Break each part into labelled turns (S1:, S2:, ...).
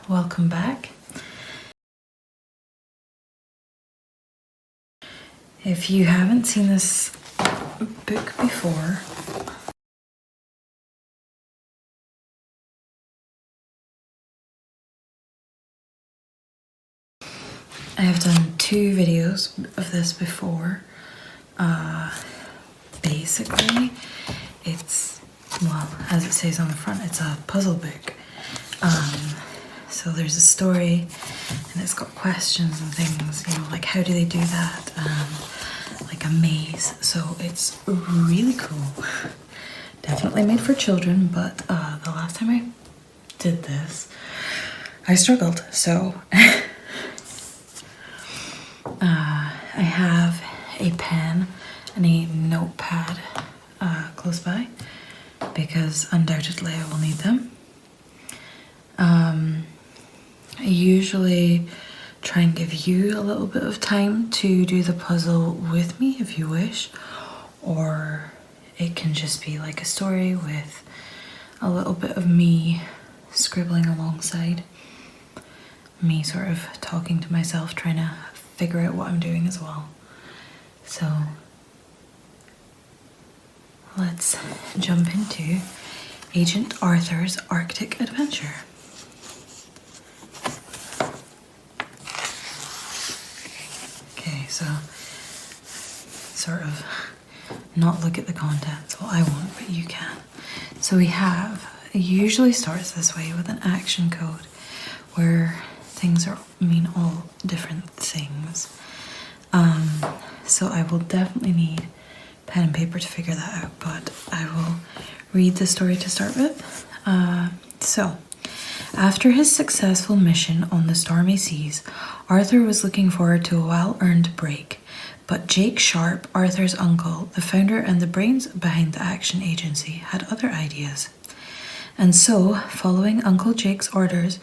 S1: welcome back. If you haven't seen this book before, I have done 2 videos of this before. Basically, it's, well, as it says on the front, it's a puzzle book. So there's a story and it's got questions and things, you know, like how do they do that? Like a maze. So it's really cool. Definitely made for children, but the last time I did this, I struggled. So I have a pen and a notepad close by because undoubtedly I will need them. I usually try and give you a little bit of time to do the puzzle with me if you wish, or it can just be like a story with a little bit of me scribbling alongside, me sort of talking to myself, trying to figure out what I'm doing as well. So let's jump into Agent Arthur's Arctic Adventure. Okay, so sort of not look at the contents. Well, I won't, but you can. So we have, it usually starts this way with an action code where things mean all different things. So I will definitely need pen and paper to figure that out, but I will read the story to start with. So, after his successful mission on the stormy seas, Arthur was looking forward to a well-earned break, but Jake Sharp, Arthur's uncle, the founder and the brains behind the action agency, had other ideas. And so, following Uncle Jake's orders,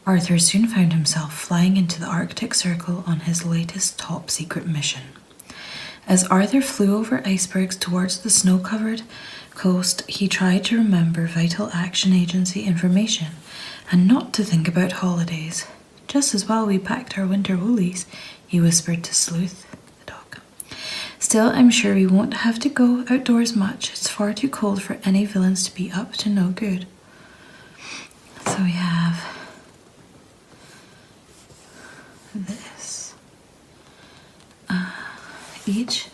S1: Arthur soon found himself flying into the Arctic Circle on his latest top-secret mission. As Arthur flew over icebergs towards the snow-covered coast, he tried to remember vital action agency information and not to think about holidays. Just as well we packed our winter woolies, he whispered to Sleuth, the dog. Still, I'm sure we won't have to go outdoors much. It's far too cold for any villains to be up to no good. So we have this. Each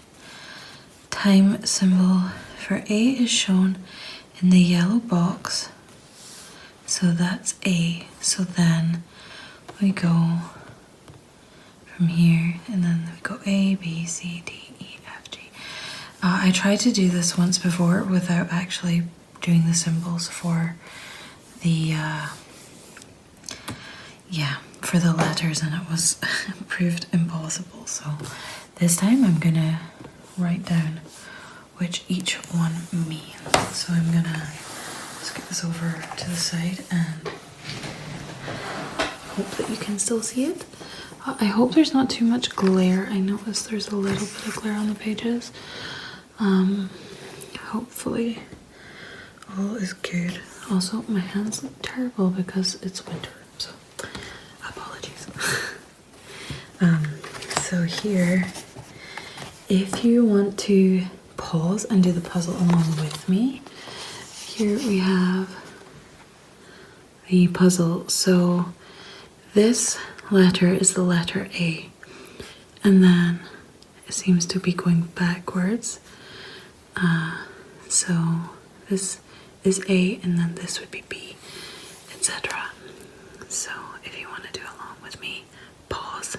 S1: time symbol for A is shown in the yellow box. So that's A. So then we go from here and then we go A, B, C, D, E, F, G. I tried to do this once before without actually doing the symbols for the for the letters, and it was proved impossible. So this time I'm gonna write down which each one means. So I'm gonna just get this over to the side and hope that you can still see it. I hope there's not too much glare. I noticed there's a little bit of glare on the pages. Hopefully all is good. Also, my hands look terrible because it's winter, so apologies. So here, if you want to pause and do the puzzle along with me, here we have the puzzle. So this letter is the letter A, and then it seems to be going backwards. So this is A, and then this would be B, etc. So if you want to do along with me, pause.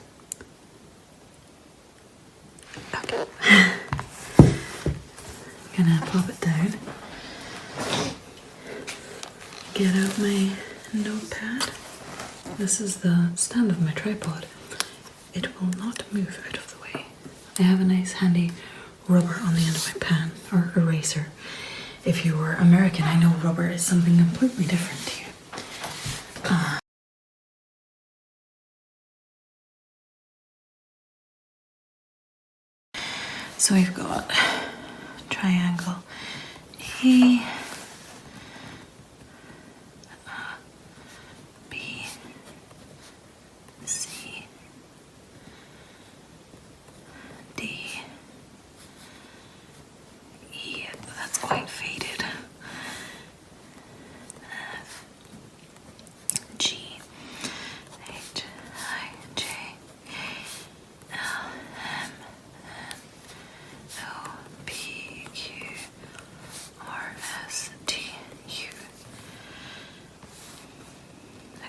S1: Okay. I'm gonna pop it down. Get out my notepad. This is the stand of my tripod. It will not move out of the way. I have a nice handy rubber on the end of my pen, or eraser. If you were American, I know rubber is something completely different to you. So we've got triangle A, B,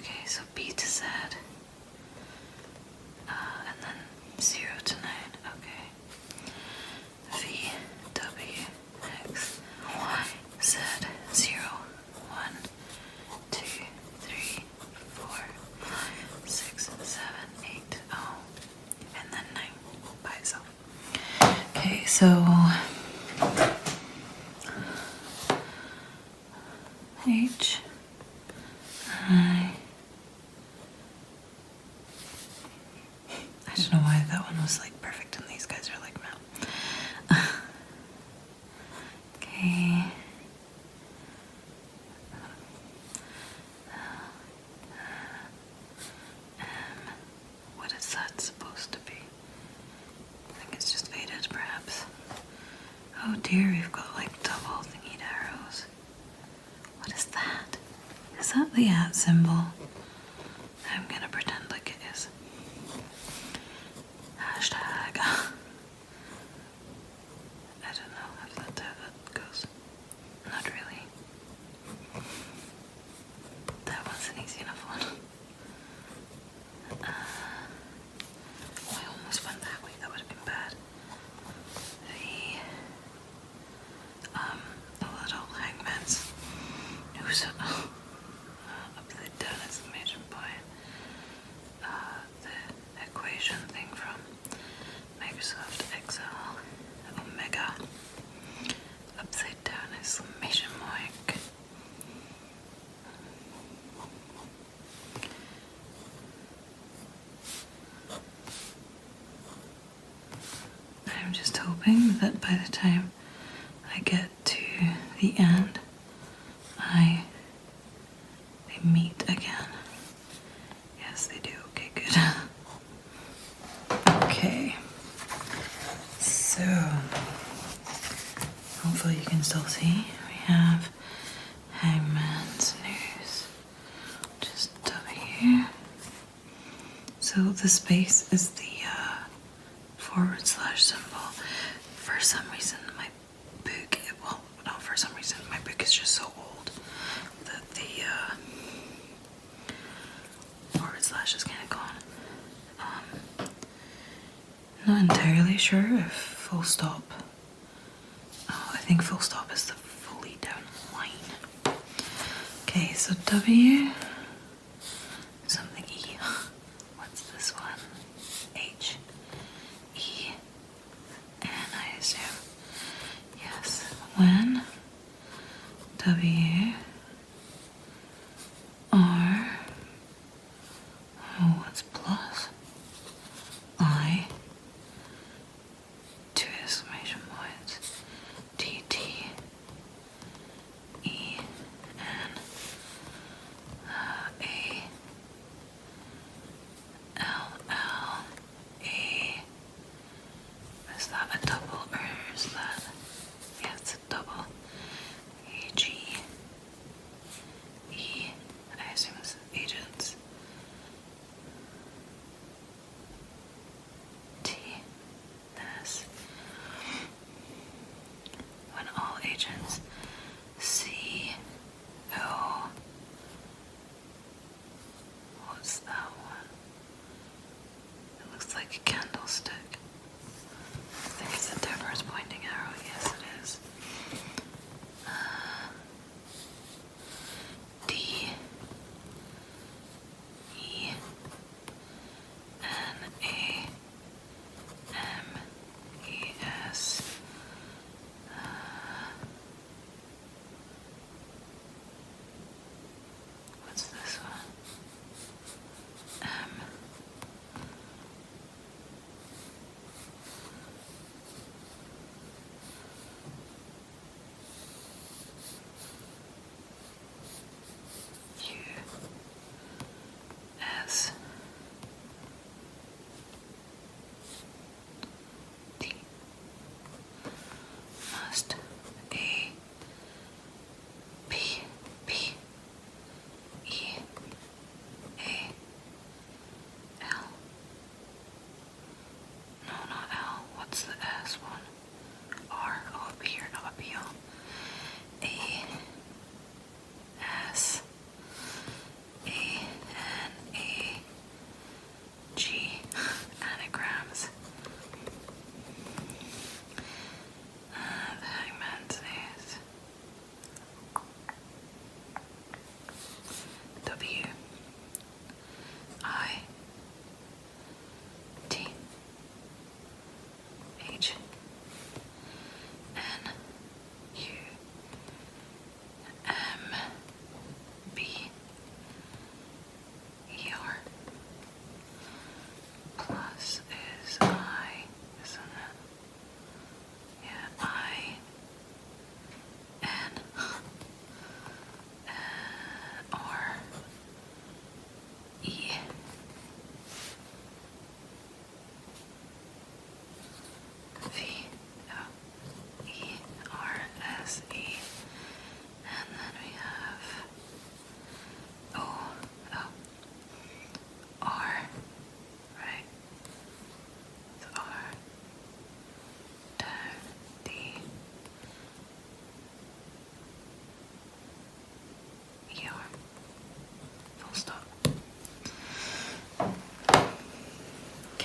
S1: Okay, so B to Z. And then 0 to 9. Okay. V, W, X, Y, Z. 0, 1, 2, 3, 4, 5, 6, 7, 8. Oh. And then 9 by itself. Okay, so H, I don't know why that one was like perfect and these guys are like no. Okay. What is that supposed to be? I think it's just faded, perhaps. Oh dear, we've got like double thingy arrows. What is that? Is that the @ symbol? I'm gonna pretend like it is. Hashtag. I don't know if that's how that goes. Not really. That one's an easy enough one. I almost went that way. That would have been bad. The little hangman's who's upside down exclamation point. The equation thing from Microsoft Excel. Omega. Upside down exclamation mark. I'm just hoping that by the time I get to the end, they meet again. Yes, they do. Okay, good. Okay. So, hopefully you can still see. We have Hangman's News. Just W. So the space is the / symbol. For some reason, my book, well, not for some reason, my book is just so old that the / is kind of gone. Not entirely sure if full stop. Oh, I think full stop is the fully down line. Okay, so W, something E. What's this one? H, E, N, I assume. Yes, when W, R, oh, what's plus? I, 2 exclamation points, T, T, E, N, A, L, L, A. Is that a double or is that? Yeah, it's a double. A, G, E, I assume it's agents. T, S. When all agents. C, O. What's that one? It looks like a candlestick. I think it's the downwards pointing arrow. Yes, it is. D, E, N, A, M, E, S. What's this one? M. U, S, T, must, A, P, P, E, A, L. No, not L. What's the S one? R. Oh, up here, not up here. A, S, A,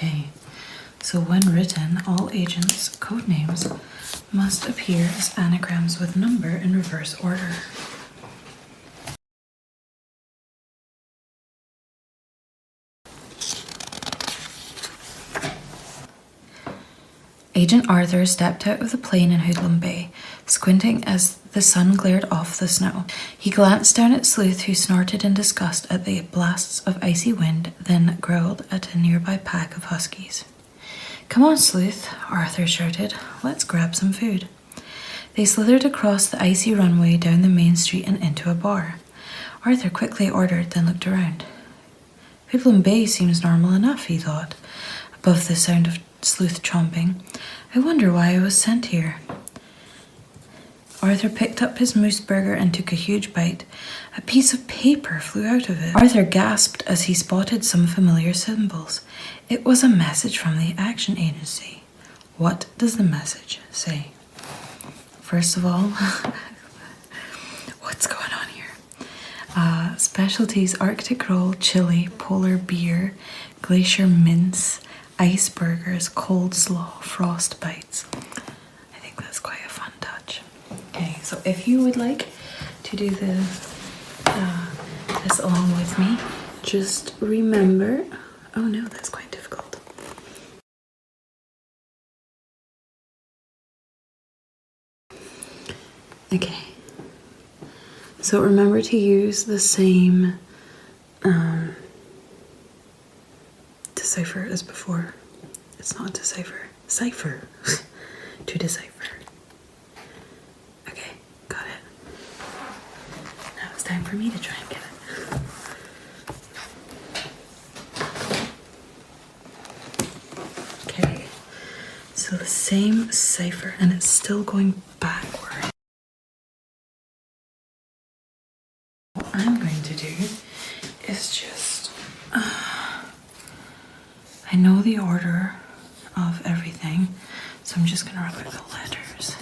S1: Okay, so when written, all agents' code names must appear as anagrams with number in reverse order. Agent Arthur stepped out of the plane in Hoodlum Bay, squinting as the sun glared off the snow. He glanced down at Sleuth, who snorted in disgust at the blasts of icy wind, then growled at a nearby pack of huskies. "Come on, Sleuth," Arthur shouted. "Let's grab some food." They slithered across the icy runway, down the main street and into a bar. Arthur quickly ordered, then looked around. Hoodlum Bay seems normal enough, he thought, above the sound of Sleuth chomping. I wonder why I was sent here. Arthur picked up his moose burger and took a huge bite. A piece of paper flew out of it. Arthur gasped as he spotted some familiar symbols. It was a message from the Action Agency. What does the message say? First of all, what's going on here? Specialties: Arctic roll, chili, polar beer, glacier mince, ice burgers, cold slaw, frost bites. I think that's quite a fun touch. Okay, so if you would like to do this along with me, just remember. Oh no, that's quite difficult. Okay. So remember to use the same decipher as before. It's not decipher. Cipher. To decipher. Okay, got it. Now it's time for me to try and get it. Okay. So the same cipher, and it's still going backward. What I'm going to do is just I know the order of everything, so I'm just gonna rub out the letters.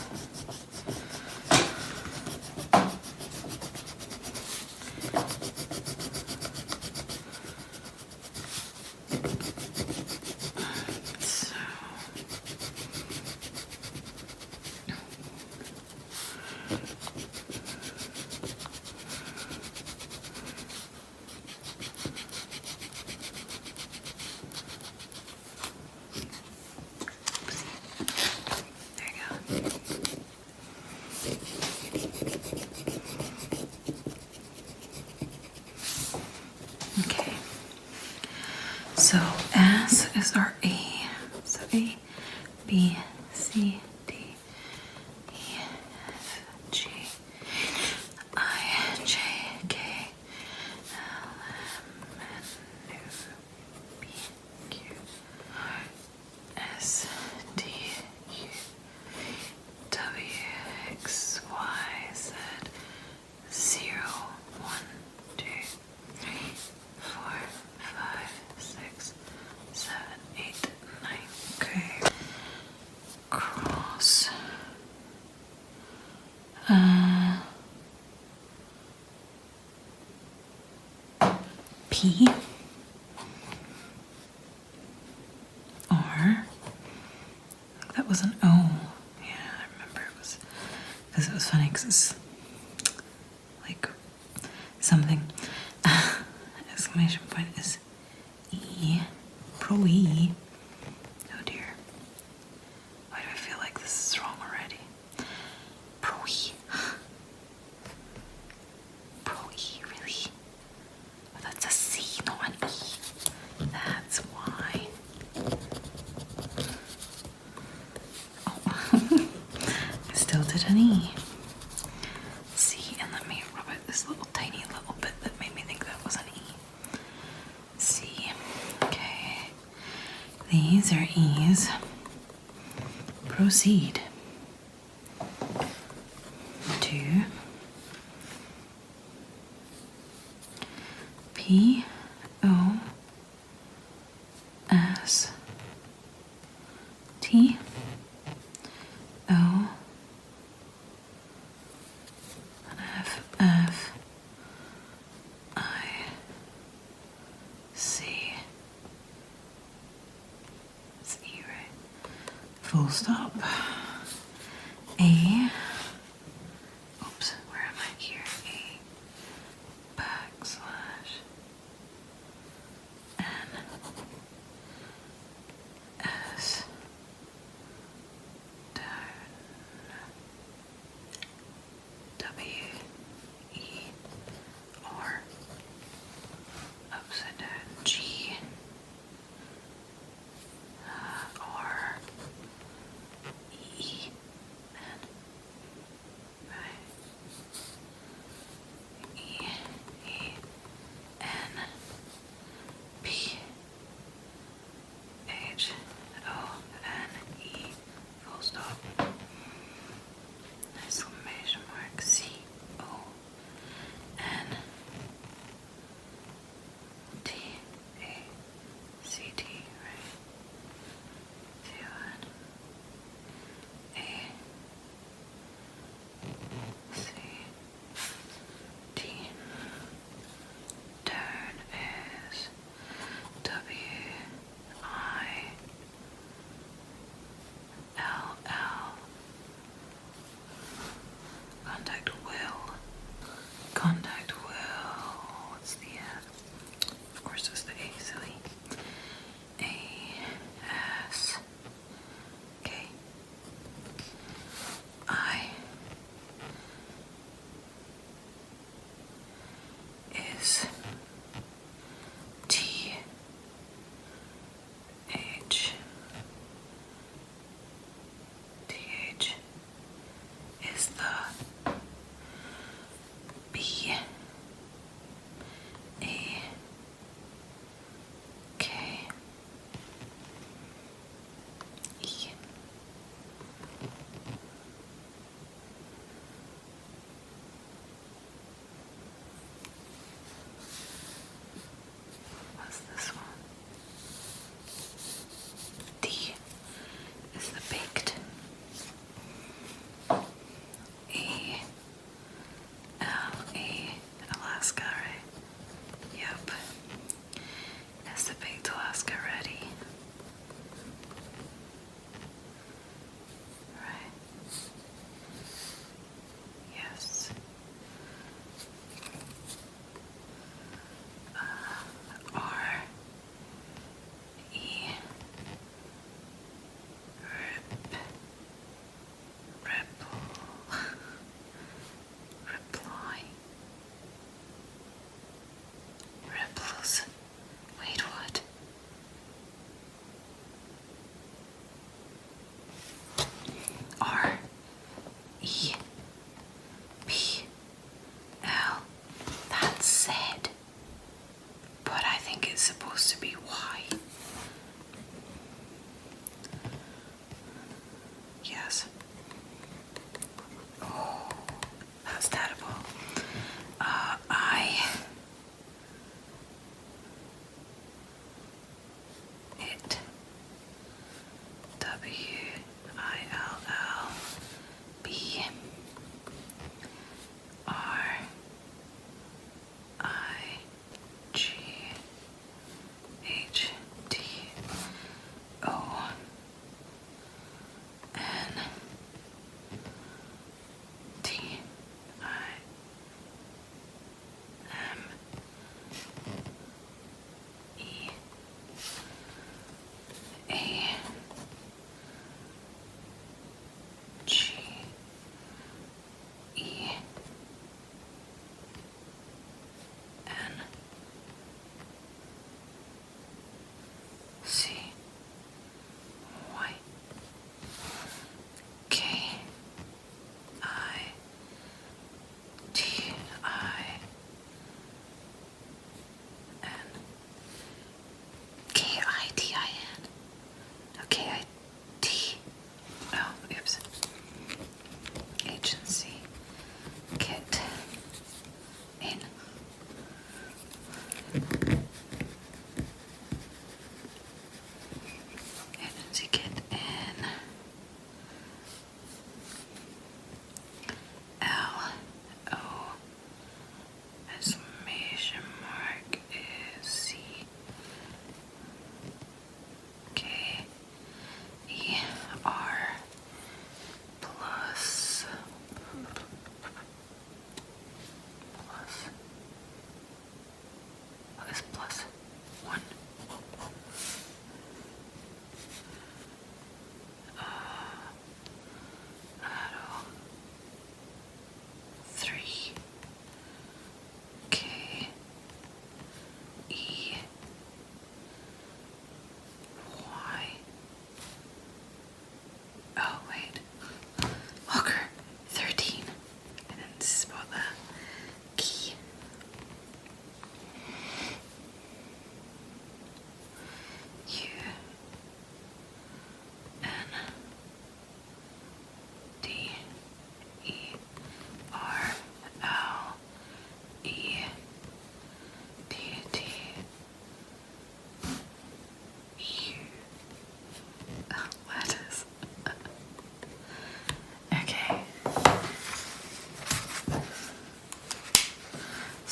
S1: So okay, so S is our A. So A, B, C, D, E, F, G, I, J, K, L, M, N, O, P, Q, R, S, T, U, W, X, Y, Z, 0, 1, 2, 3, 4, 5, 6, 7, 8, 9. Okay. Cross. P. R. That was an O. Yeah, I remember it was, because it was funny because it's like something. Exclamation point is E. Pro E. Oh dear. Why do I feel like this is wrong already? Pro E. Pro E, really? Oh, that's a C, not an E. That's why. Oh. I still did an E. C, and let me rub out this little tiny little bit that made me think that was an E. C. Okay. These are E's. Proceed. 2. P, O, S, T, O, F, F, I, C, full stop. A, oops, where am I here? A backslash N S down W E R upside down G R E N right E E N P H O N E full stop exclamation mark C O N T A C T right C O N A C T down is W I L L contact will what's the of course it's the A, silly. A S K I is T H T H is the B A K E what's this one? D is the baked. A L A Alaska, right? Yep. Is the baked Alaska ready? Right. Yes. R E reply ripples. Wait, what? R E P L. That's said, but I think it's supposed to be Y. Yes. Oh, that's terrible. I. It. W I L L B R I G H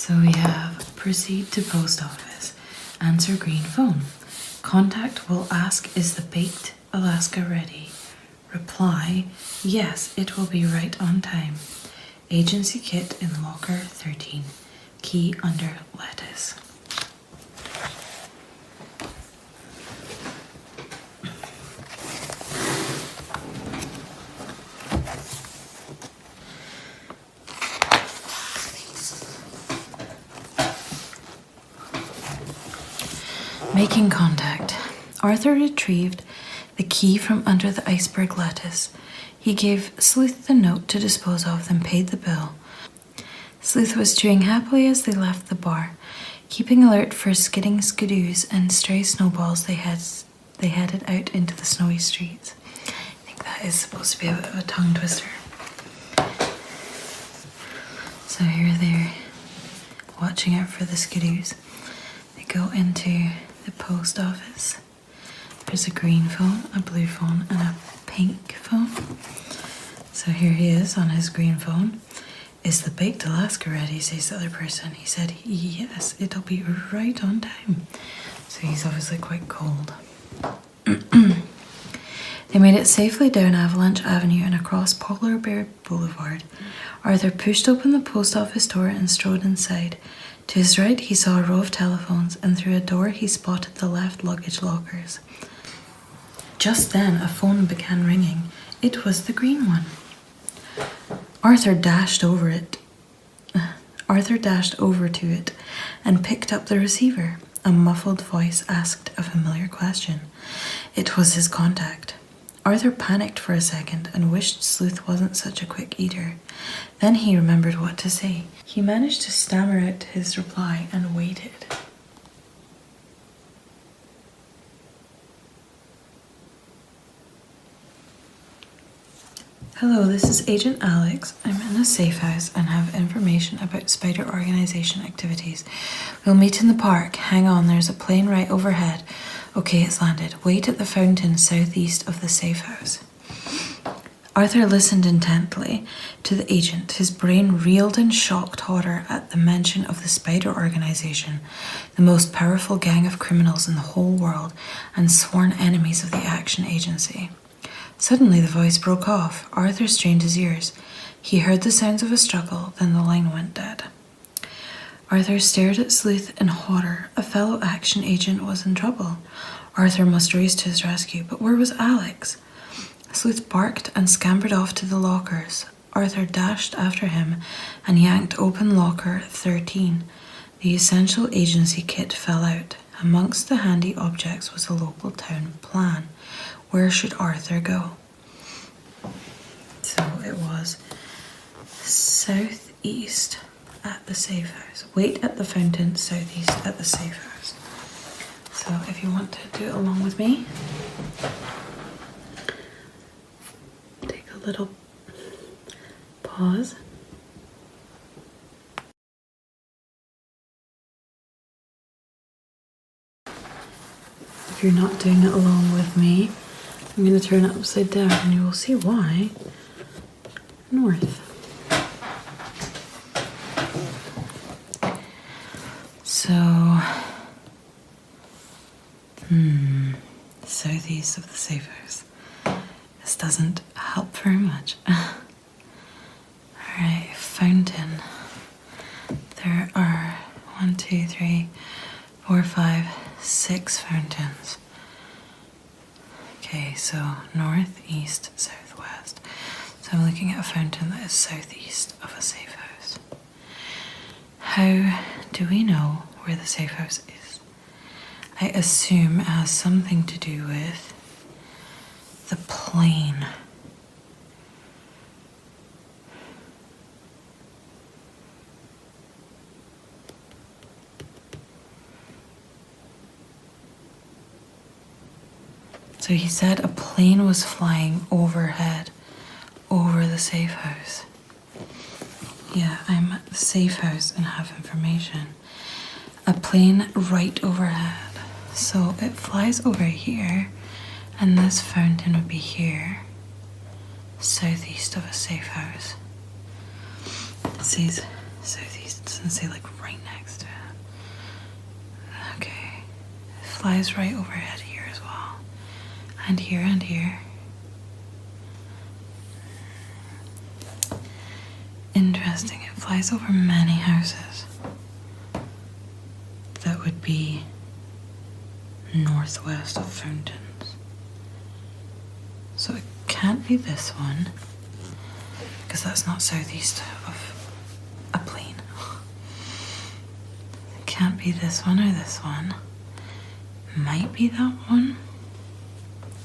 S1: So we have proceed to post office, answer green phone. Contact will ask, is the baked Alaska ready? Reply, yes, it will be right on time. Agency kit in locker 13. Key under lettuce. Making contact. Arthur retrieved the key from under the iceberg lettuce. He gave Sleuth the note to dispose of, then paid the bill. Sleuth was chewing happily as they left the bar. Keeping alert for skidding skidoos and stray snowballs, they headed out into the snowy streets. I think that is supposed to be a bit of a tongue twister. So here they're watching out for the skidoos. They go into the post office. There's a green phone, a blue phone, and a pink phone. So here he is on his green phone. Is the baked Alaska ready? Says the other person. He said, yes, it'll be right on time. So he's obviously quite cold. They made it safely down Avalanche Avenue and across Polar Bear Boulevard. Arthur pushed open the post office door and strode inside. To his right, he saw a row of telephones, and through a door he spotted the left luggage lockers. Just then, a phone began ringing. It was the green one. Arthur dashed over to it and picked up the receiver. A muffled voice asked a familiar question. It was his contact. Arthur panicked for a second and wished Sleuth wasn't such a quick eater. Then he remembered what to say. He managed to stammer out his reply and waited. Hello, this is Agent Alex. I'm in a safe house and have information about Spider Organization activities. We'll meet in the park. Hang on, there's a plane right overhead. Okay, it's landed. Wait at the fountain southeast of the safe house. Arthur listened intently to the agent. His brain reeled in shocked horror at the mention of the Spider Organization, the most powerful gang of criminals in the whole world and sworn enemies of the Action Agency. Suddenly the voice broke off. Arthur strained his ears. He heard the sounds of a struggle, then the line went dead. Arthur stared at Sleuth in horror. A fellow Action agent was in trouble. Arthur must race to his rescue, but where was Alex? Sleuth barked and scampered off to the lockers. Arthur dashed after him and yanked open locker 13. The essential agency kit fell out. Amongst the handy objects was a local town plan. Where should Arthur go? So it was southeast at the safe house. Wait at the fountain southeast at the safe house. So if you want to do it along with me, take a little pause. If you're not doing it along with me, I'm going to turn it upside down and you will see why. North. So, southeast of the safe house. This doesn't help very much. Alright, fountain. There are 1, 2, 3, 4, 5, 6 fountains. Okay, so north, east, southwest. So I'm looking at a fountain that is southeast of a safe house. How do we know where the safe house is? I assume it has something to do with the plane. So he said a plane was flying overhead, over the safe house. Yeah, I'm at the safe house and have information. A plane right overhead. So it flies over here, and this fountain would be here, southeast of a safe house. It says southeast, it doesn't say like right flies right overhead here as well. And here and here. Interesting, it flies over many houses. That would be northwest of Fountains. So it can't be this one, because that's not southeast of a plane. It can't be this one or this one. Might be that one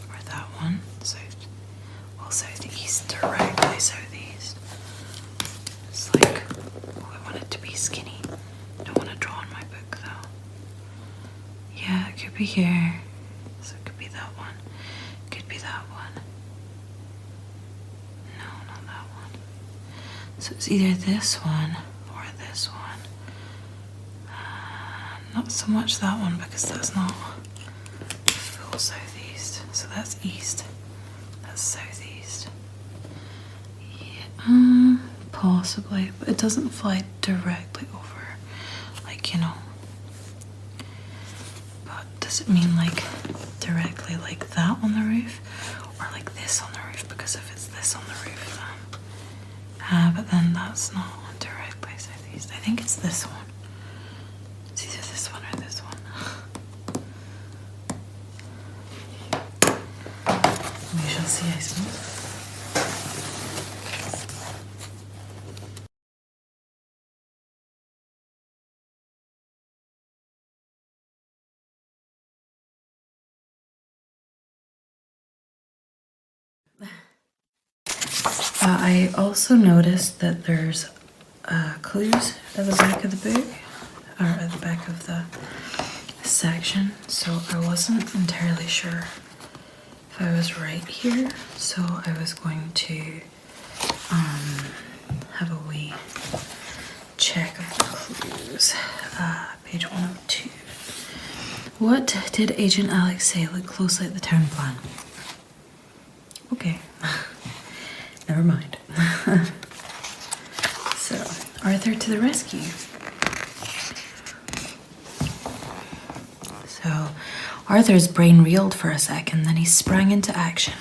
S1: or that one. South, well, southeast, directly southeast. It's like, oh, I want it to be skinny. Don't want to draw on my book though. Yeah, it could be here. So it could be that one. Could be that one. No, not that one. So it's either this one or this one. Not so much that one because that's not full southeast. So that's east. That's southeast. Yeah, possibly, but it doesn't fly directly over, like, you know. But does it mean like directly like that on the roof, or like this on the roof? Because if it's this on the roof, then but then that's not directly southeast. I think it's this one. It's either this one or this one. We shall see, I suppose. I also noticed that there's clues at the back of the book, or at the back of the section, so I wasn't entirely sure if I was right here, so I was going to have a wee check of the clues. Page 102. What did Agent Alex say? Look closely at the town plan. Okay. Never mind. So, Arthur to the rescue. So, Arthur's brain reeled for a second, then he sprang into action.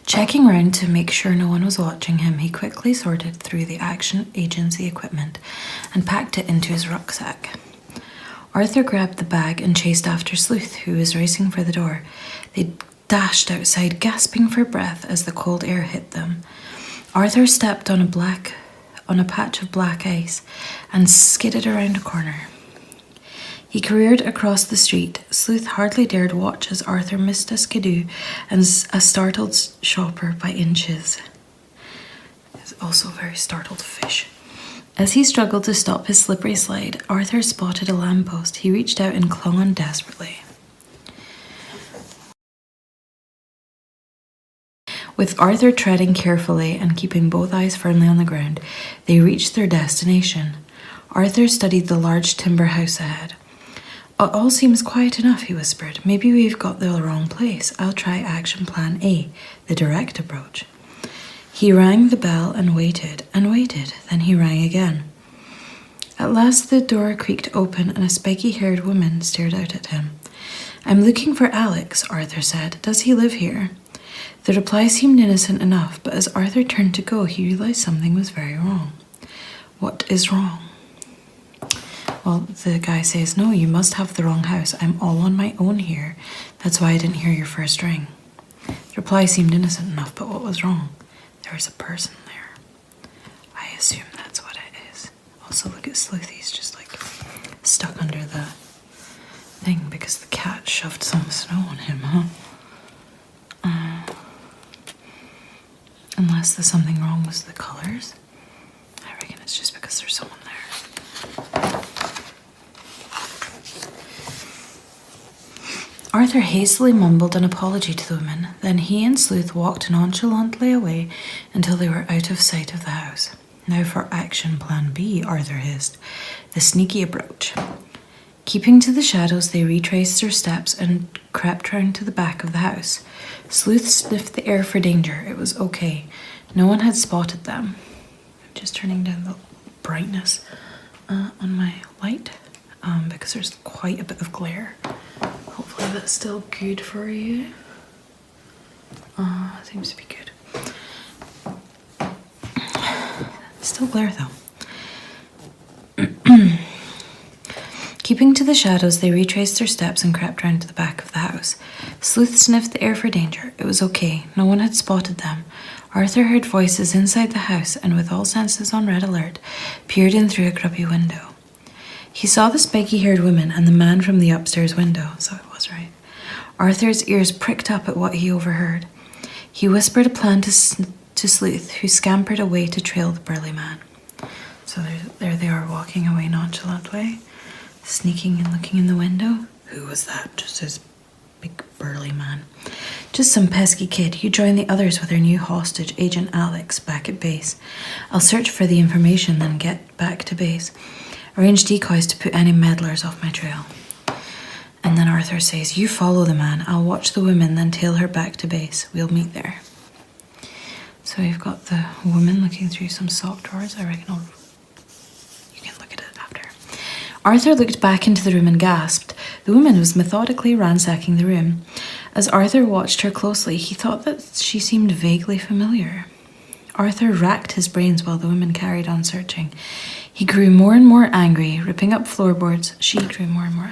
S1: Checking round to make sure no one was watching him, he quickly sorted through the action agency equipment and packed it into his rucksack. Arthur grabbed the bag and chased after Sleuth, who was racing for the door. They dashed outside, gasping for breath as the cold air hit them. Arthur stepped on a patch of black ice and skidded around a corner. He careered across the street. Sleuth hardly dared watch as Arthur missed a skidoo and a startled shopper by inches. He's also a very startled fish. As he struggled to stop his slippery slide, Arthur spotted a lamppost. He reached out and clung on desperately. With Arthur treading carefully and keeping both eyes firmly on the ground, they reached their destination. Arthur studied the large timber house ahead. It all seems quiet enough, he whispered. Maybe we've got the wrong place. I'll try action plan A, the direct approach. He rang the bell and waited, then he rang again. At last the door creaked open and a spiky-haired woman stared out at him. I'm looking for Alex, Arthur said. Does he live here? The reply seemed innocent enough, but as Arthur turned to go, he realized something was very wrong. What is wrong? Well, the guy says, no, you must have the wrong house. I'm all on my own here. That's why I didn't hear your first ring. The reply seemed innocent enough, but what was wrong? There was a person there. I assume that's what it is. Also, look at Sleuth. He's just like stuck under the thing because the cat shoved some snow on him, huh? Unless there's something wrong with the colors. I reckon it's just because there's someone there. Arthur hastily mumbled an apology to the woman. Then he and Sleuth walked nonchalantly away until they were out of sight of the house. Now for action plan B, Arthur hissed. The sneaky approach. Keeping to the shadows, they retraced their steps and crept round to the back of the house. Sleuth sniffed the air for danger. It was okay. No one had spotted them. I'm just turning down the brightness on my light because there's quite a bit of glare. Hopefully that's still good for you. Seems to be good. Still glare though. Keeping to the shadows, they retraced their steps and crept round to the back of the house. Sleuth sniffed the air for danger. It was okay. No one had spotted them. Arthur heard voices inside the house and, with all senses on red alert, peered in through a grubby window. He saw the spiky-haired woman and the man from the upstairs window, so it was right. Arthur's ears pricked up at what he overheard. He whispered a plan to Sleuth, who scampered away to trail the burly man. So there they are, walking away nonchalantly, sneaking and looking in the window. Who was that? Just this big burly man. Just some pesky kid. You join the others with their new hostage, Agent Alex, back at base. I'll search for the information, then get back to base. Arrange decoys to put any meddlers off my trail. And then Arthur says, you follow the man. I'll watch the woman, then tail her back to base. We'll meet there. So we've got the woman looking through some sock drawers. I reckon you can look at it after. Arthur looked back into the room and gasped. The woman was methodically ransacking the room. As Arthur watched her closely, he thought that she seemed vaguely familiar. Arthur racked his brains while the woman carried on searching. He grew more and more angry, ripping up floorboards. She grew more and more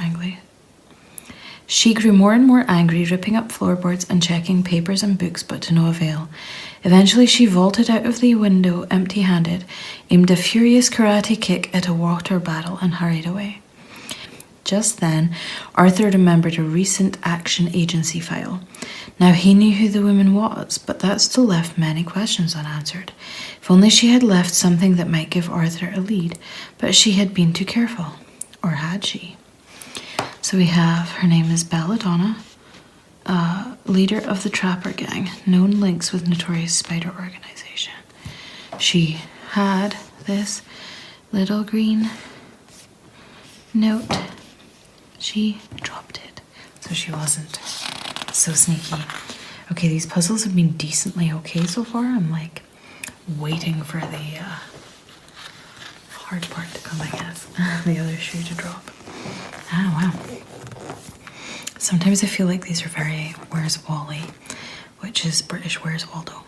S1: angry, ripping up floorboards and checking papers and books, but to no avail. Eventually, she vaulted out of the window empty-handed, aimed a furious karate kick at a water bottle, and hurried away. Just then, Arthur remembered a recent action agency file. Now he knew who the woman was, but that still left many questions unanswered. If only she had left something that might give Arthur a lead, but she had been too careful. Or had she? So we have, her name is Belladonna, leader of the Trapper Gang, known links with notorious spider organization. She had this little green note. She dropped it, so she wasn't so sneaky. Okay, these puzzles have been decently okay so far. I'm like waiting for the hard part to come, I guess. The other shoe to drop. Oh, wow. Sometimes I feel like these are very Where's Wally, which is British Where's Waldo.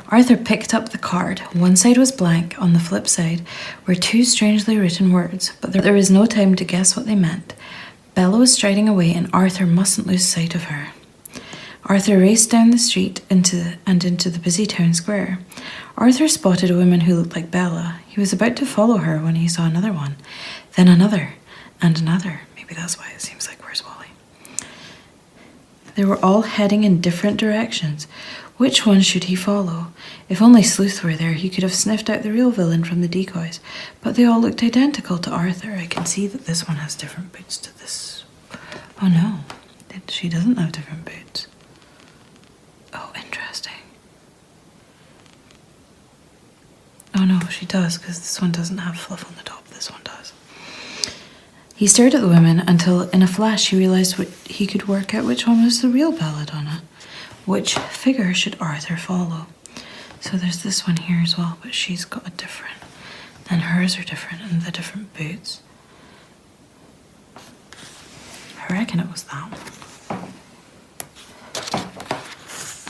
S1: Arthur picked up the card. One side was blank. On the flip side were two strangely written words, but there was no time to guess what they meant. Bella was striding away, and Arthur mustn't lose sight of her. Arthur raced down the street into the busy town square. Arthur spotted a woman who looked like Bella. He was about to follow her when he saw another one, then another, and another. Maybe that's why it seems like Where's Wally? They were all heading in different directions. Which one should he follow? If only Sleuth were there, he could have sniffed out the real villain from the decoys. But they all looked identical to Arthur. I can see that this one has different boots to this. Oh no, she doesn't have different boots. Oh, interesting. Oh no, she does, because this one doesn't have fluff on the top. This one does. He stared at the women until, in a flash, he realized he could work out which one was the real Belladonna. Which figure should Arthur follow? So there's this one here as well, but she's got a different. And hers are different, and the different boots. I reckon it was that one.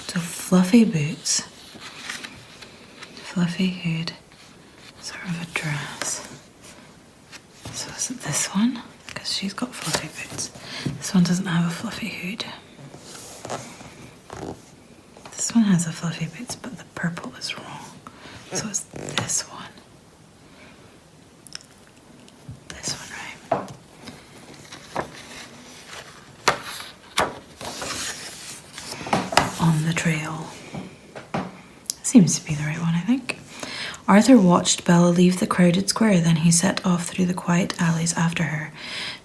S1: So fluffy boots, fluffy hood, sort of a dress. So is it this one? Because she's got fluffy boots. This one doesn't have a fluffy hood. This one has a fluffy boots, but the purple is wrong. So it's this one. This one, right? On the trail. Seems to be the right one, I think. Arthur watched Bella leave the crowded square, then he set off through the quiet alleys after her.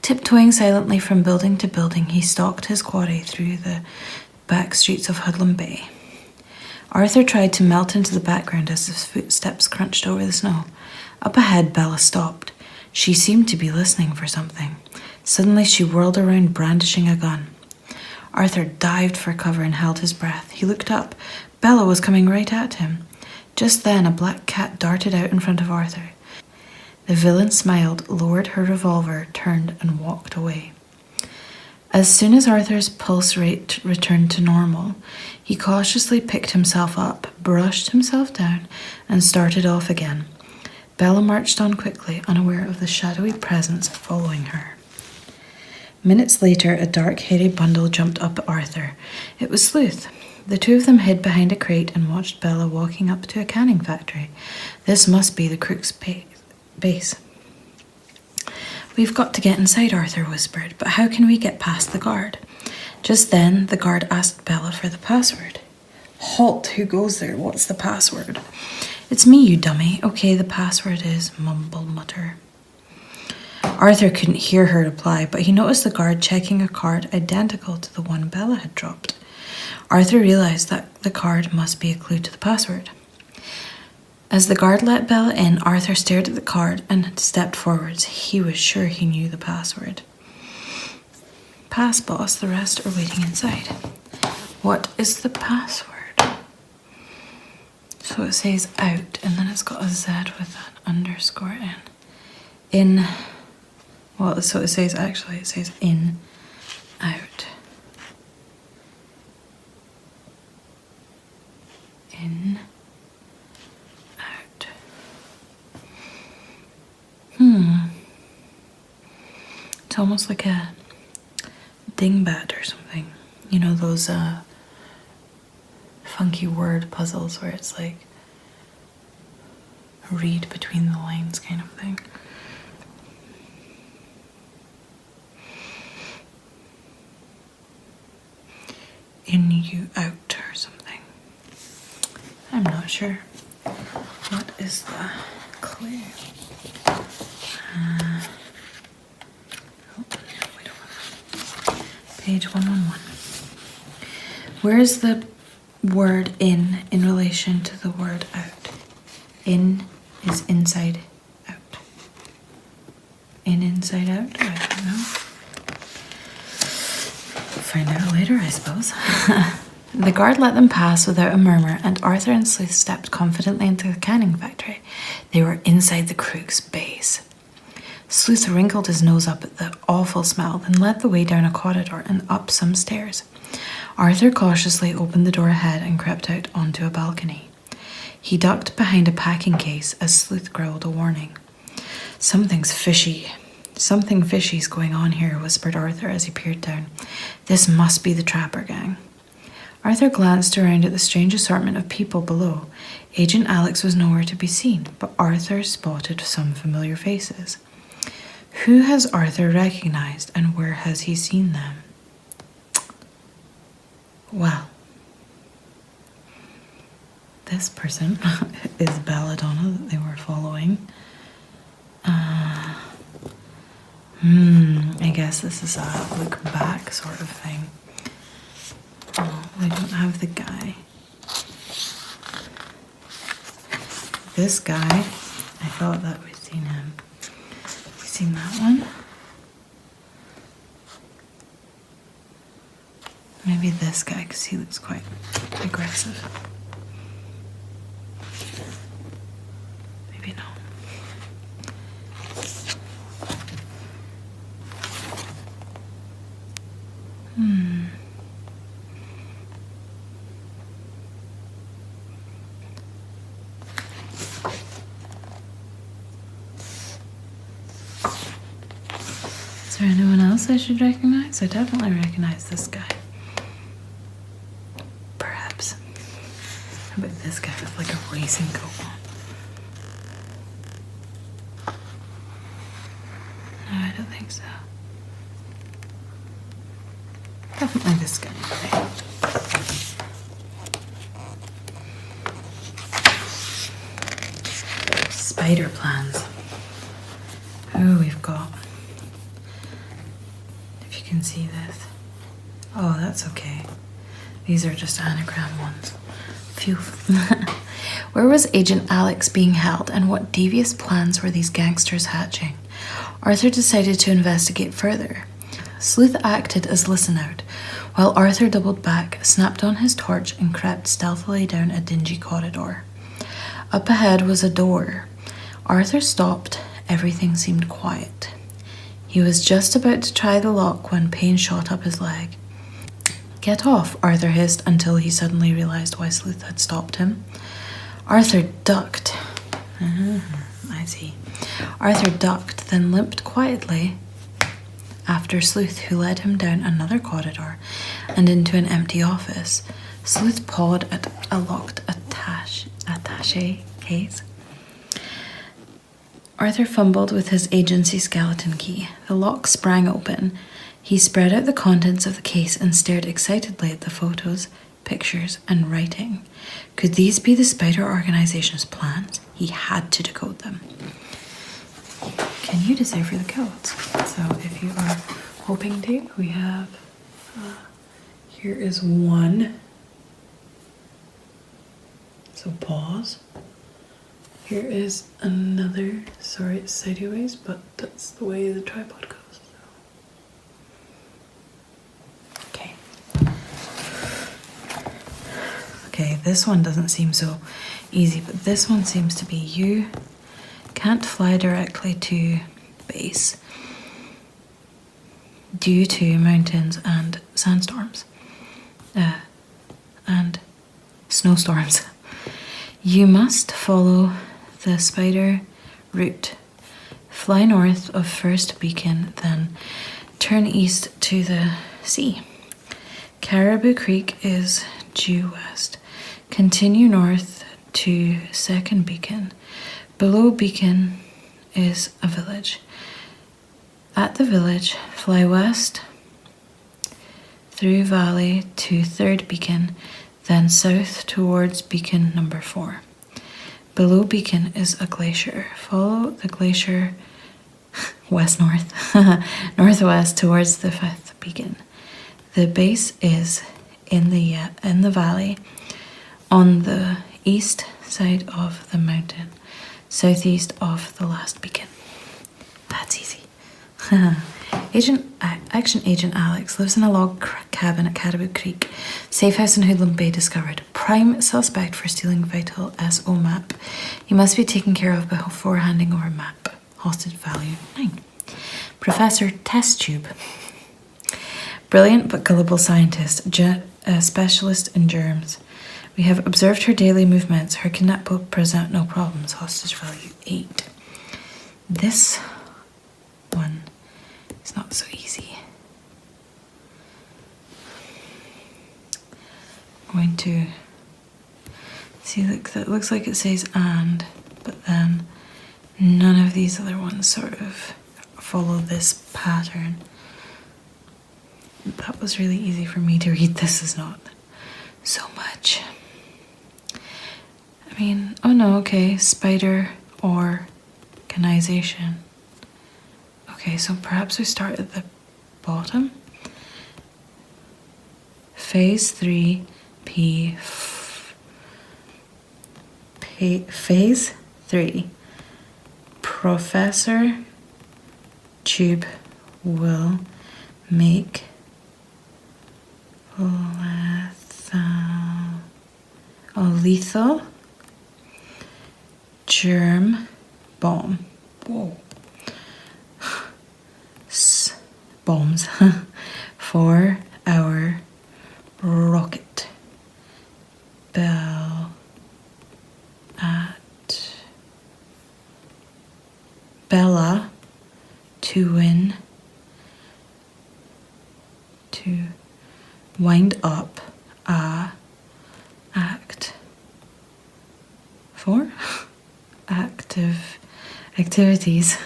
S1: Tiptoeing silently from building to building, he stalked his quarry through the back streets of Hoodlum Bay. Arthur tried to melt into the background as his footsteps crunched over the snow. Up ahead, Bella stopped. She seemed to be listening for something. Suddenly, she whirled around, brandishing a gun. Arthur dived for cover and held his breath. He looked up. Bella was coming right at him. Just then, a black cat darted out in front of Arthur. The villain smiled, lowered her revolver, turned, and walked away. As soon as Arthur's pulse rate returned to normal, he cautiously picked himself up, brushed himself down, and started off again. Bella marched on quickly, unaware of the shadowy presence following her. Minutes later, a dark, hairy bundle jumped up at Arthur. It was Sleuth. The two of them hid behind a crate and watched Bella walking up to a canning factory. This must be the Crook's base. "We've got to get inside," Arthur whispered, "but how can we get past the guard?" Just then, the guard asked Bella for the password. "Halt! Who goes there? What's the password?" "It's me, you dummy." "Okay, the password is mumble mutter." Arthur couldn't hear her reply, but he noticed the guard checking a card identical to the one Bella had dropped. Arthur realized that the card must be a clue to the password. As the guard let Bella in, Arthur stared at the card and stepped forwards. He was sure he knew the password. "Pass, boss. The rest are waiting inside." "What is the password?" So it says out, and then it's got a Z with an underscore in. Well, so it says in, out. In, out. It's almost like a dingbat or something. You know those funky word puzzles where it's like read between the lines kind of thing. In, you, out or something. I'm not sure. What is the clue? Page 111. Where is the word in relation to the word out? In is inside out. In, inside out? I don't know. Find out later, I suppose. The guard let them pass without a murmur, and Arthur and Sleuth stepped confidently into the canning factory. They were inside the Crook's base. Sleuth wrinkled his nose up at the awful smell, then led the way down a corridor and up some stairs. Arthur cautiously opened the door ahead and crept out onto a balcony. He ducked behind a packing case as Sleuth growled a warning. "Something's fishy. Something fishy's going on here," whispered Arthur as he peered down. "This must be the Trapper gang." Arthur glanced around at the strange assortment of people below. Agent Alex was nowhere to be seen, but Arthur spotted some familiar faces. Who has Arthur recognized, and where has he seen them? Well, this person is Belladonna that they were following. I guess this is a look back sort of thing. Oh, we don't have the guy. This guy, I thought that we'd seen him. We seen that one? Maybe this guy, because he looks quite aggressive. Maybe no. Is there anyone else I should recognize? I definitely recognize this guy. Perhaps. How about this guy with like a racing coat on? No, I don't think so. Definitely this guy. Spider plans. Oh, we've got. If you can see this. Oh, that's okay. These are just anagram ones. Phew. Where was Agent Alex being held, and what devious plans were these gangsters hatching? Arthur decided to investigate further. Sleuth acted as listen-out, while Arthur doubled back, snapped on his torch, and crept stealthily down a dingy corridor. Up ahead was a door. Arthur stopped. Everything seemed quiet. He was just about to try the lock when pain shot up his leg. "Get off," Arthur hissed until he suddenly realised why Sleuth had stopped him. Arthur ducked. I see. Arthur ducked, then limped quietly after Sleuth, who led him down another corridor and into an empty office. Sleuth pawed at a locked attaché case. Arthur fumbled with his agency skeleton key. The lock sprang open. He spread out the contents of the case and stared excitedly at the photos, pictures, and writing. Could these be the Spider Organization's plans? He had to decode them. Can you decipher the codes? So if you are hoping to, we have, here is 1. So pause. Here is another, sorry it's sideways, but that's the way the tripod goes. Okay. Okay, this one doesn't seem so easy, but this one seems to be you can't fly directly to base due to mountains and sandstorms and snowstorms. You must follow the spider route. Fly north of first beacon, then turn east to the sea. Caribou Creek is due west. Continue north to second beacon. Below beacon is a village. At the village, fly west through valley to third beacon, then south towards beacon number 4. Below beacon is a glacier. Follow the glacier west-north, northwest towards the 5th beacon. The base is in the valley on the east side of the mountain, southeast of the last beacon. That's easy. Action Agent Alex lives in a log cabin at Caribou Creek. Safe house in Hoodlum Bay discovered. Prime suspect for stealing vital SO map. He must be taken care of before handing over map. Hostage value 9. Professor Test Tube. Brilliant but gullible scientist, a specialist in germs. We have observed her daily movements. Her kidnap will present no problems. Hostage value 8. This one is not so easy. I'm going to see, look, that looks like it says and, but then none of these other ones sort of follow this pattern. That was really easy for me to read. This is not so much. I mean, oh no, okay, spider organization. Okay, so perhaps we start at the bottom. Phase 3, Phase 3. Professor Tube will make lethal germ bomb. Whoa. Bombs for our rocket. Bella to win, to wind up act 4 activities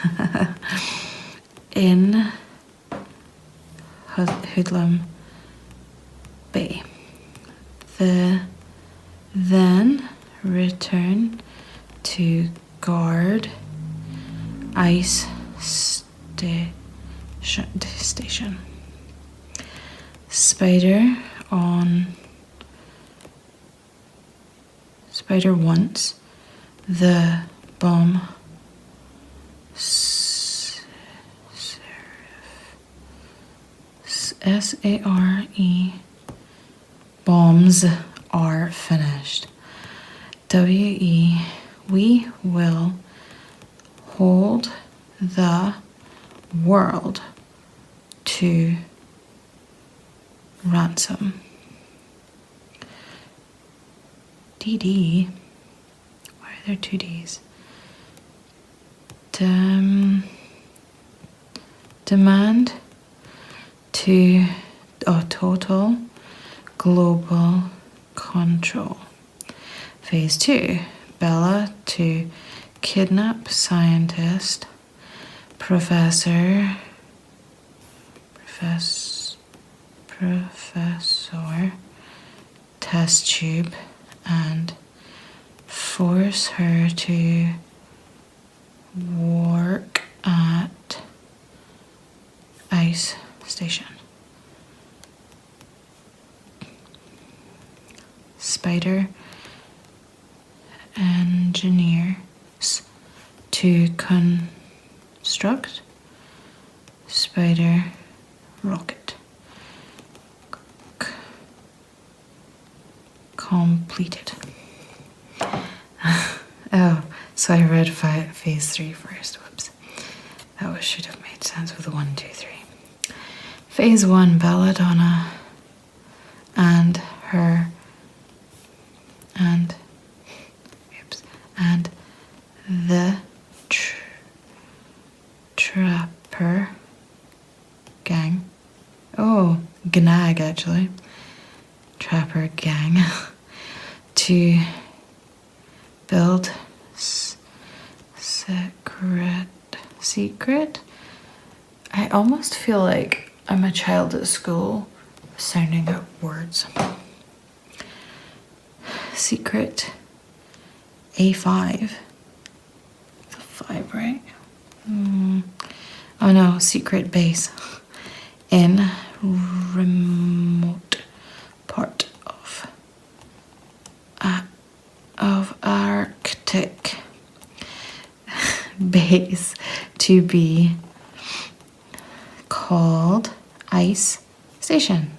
S1: in Hoodlum Bay. Then return to guard ice station. Spider wants the bomb SARE bombs are finished. WE, we will hold the world to ransom. DD. Why are there two Ds? Demand to total global control. Phase 2. Bella to kidnap scientist professor test tube and force her to work at ice station. Spider engineers to construct spider rocket. Completed. Oh, so I read phase 3 first. Whoops. That should have made sense with the 1, 2, 3. Phase 1, Belladonna and her and the Trapper gang. Oh, Gnag actually. Trapper gang to build secret. I almost feel like I'm a child at school sounding out words. Secret A5. It's a 5, right? Oh no, secret base in remote part of Arctic base to be called Ice Station.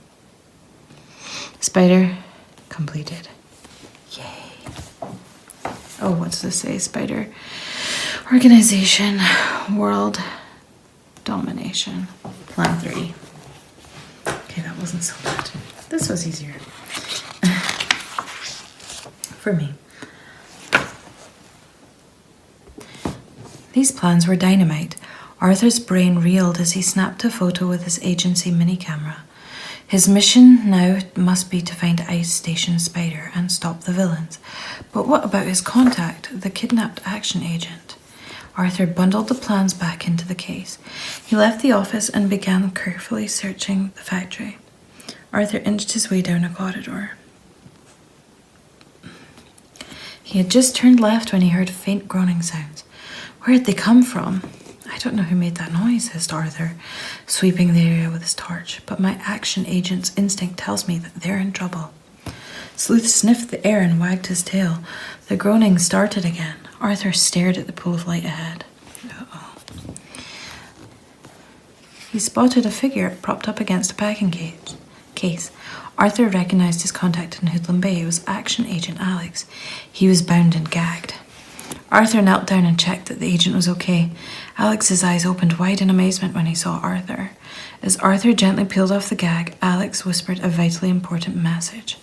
S1: Spider completed. Yay. Oh, what's this say? Spider organization, world domination. Plan 3. Okay, that wasn't so bad. This was easier. For me. These plans were dynamite. Arthur's brain reeled as he snapped a photo with his agency mini camera. His mission now must be to find Ice Station Spider and stop the villains. But what about his contact, the kidnapped action agent? Arthur bundled the plans back into the case. He left the office and began carefully searching the factory. Arthur inched his way down a corridor. He had just turned left when he heard faint groaning sounds. Where had they come from? I don't know who made that noise, hissed Arthur, sweeping the area with his torch, but my action agent's instinct tells me that they're in trouble. Sleuth sniffed the air and wagged his tail. The groaning started again. Arthur stared at the pool of light ahead. Uh-oh. He spotted a figure propped up against a packing case. Arthur recognized his contact in Hoodlum Bay. It was Action Agent Alex. He was bound and gagged. Arthur knelt down and checked that the agent was okay. Alex's eyes opened wide in amazement when he saw Arthur. As Arthur gently peeled off the gag, Alex whispered a vitally important message.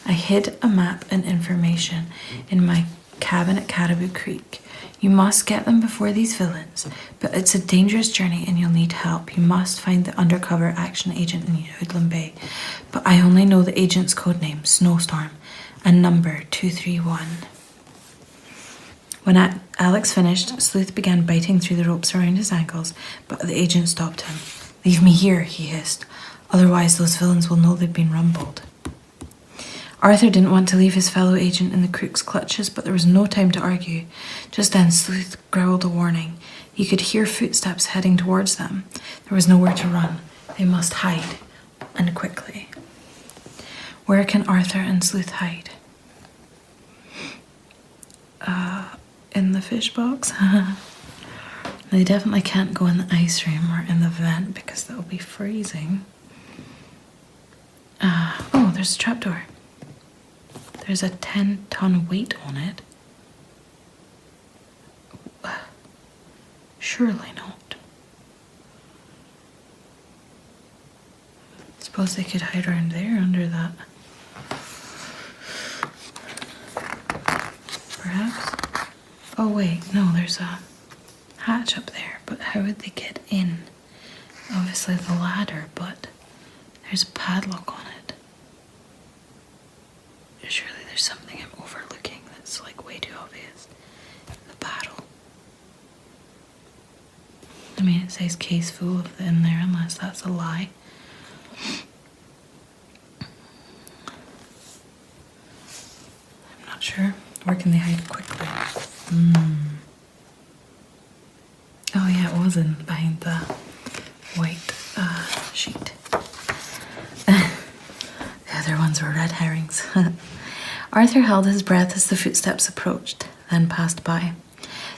S1: I hid a map and information in my cabin at Caribou Creek. You must get them before these villains, but it's a dangerous journey and you'll need help. You must find the undercover action agent in Hoodlum Bay. But I only know the agent's codename, Snowstorm, and number 231. When Alex finished, Sleuth began biting through the ropes around his ankles, but the agent stopped him. Leave me here, he hissed. Otherwise those villains will know they've been rumbled. Arthur didn't want to leave his fellow agent in the crook's clutches, but there was no time to argue. Just then, Sleuth growled a warning. He could hear footsteps heading towards them. There was nowhere to run. They must hide, and quickly. Where can Arthur and Sleuth hide? In the fish box? They definitely can't go in the ice room or in the vent because that will be freezing. Oh, there's a trapdoor. There's a 10-ton weight on it. Surely not. Suppose they could hide around there under that. Perhaps. Oh wait, no, there's a hatch up there, but how would they get in? Obviously the ladder, but there's a padlock on it. Surely there's something I'm overlooking that's like way too obvious. The paddle. I mean, it says case full of it in there, unless that's a lie. I'm not sure. Where can they hide quickly? Oh yeah, it was in behind the white sheet. The other ones were red herrings. Arthur held his breath as the footsteps approached, then passed by.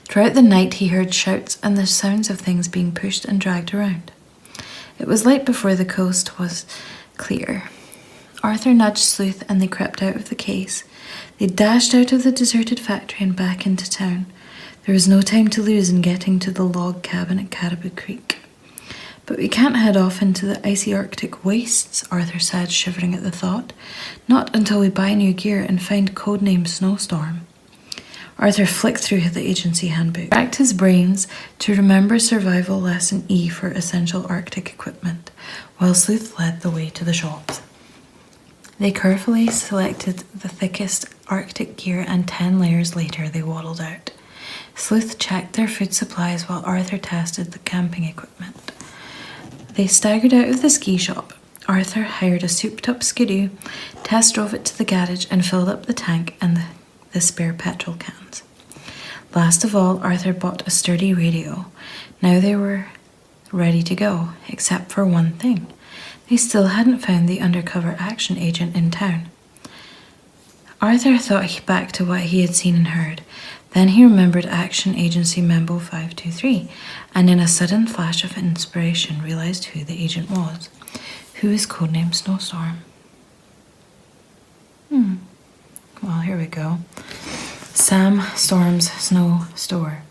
S1: Throughout the night he heard shouts and the sounds of things being pushed and dragged around. It was late before the coast was clear. Arthur nudged Sleuth and they crept out of the case. They dashed out of the deserted factory and back into town. There was no time to lose in getting to the log cabin at Caribou Creek. But we can't head off into the icy Arctic wastes, Arthur said, shivering at the thought. Not until we buy new gear and find codename Snowstorm. Arthur flicked through the agency handbook, racked his brains to remember survival lesson E for essential Arctic equipment, while Sleuth led the way to the shops. They carefully selected the thickest Arctic gear and 10 layers later they waddled out. Sleuth checked their food supplies while Arthur tested the camping equipment. They staggered out of the ski shop. Arthur hired a souped-up skidoo, test drove it to the garage and filled up the tank and the spare petrol cans. Last of all, Arthur bought a sturdy radio. Now they were ready to go, except for one thing. They still hadn't found the undercover action agent in town. Arthur thought back to what he had seen and heard. Then he remembered Action Agency Membo 523, and in a sudden flash of inspiration realised who the agent was. Who is codenamed Snowstorm? Well, here we go. Sam Storm's Snow Store.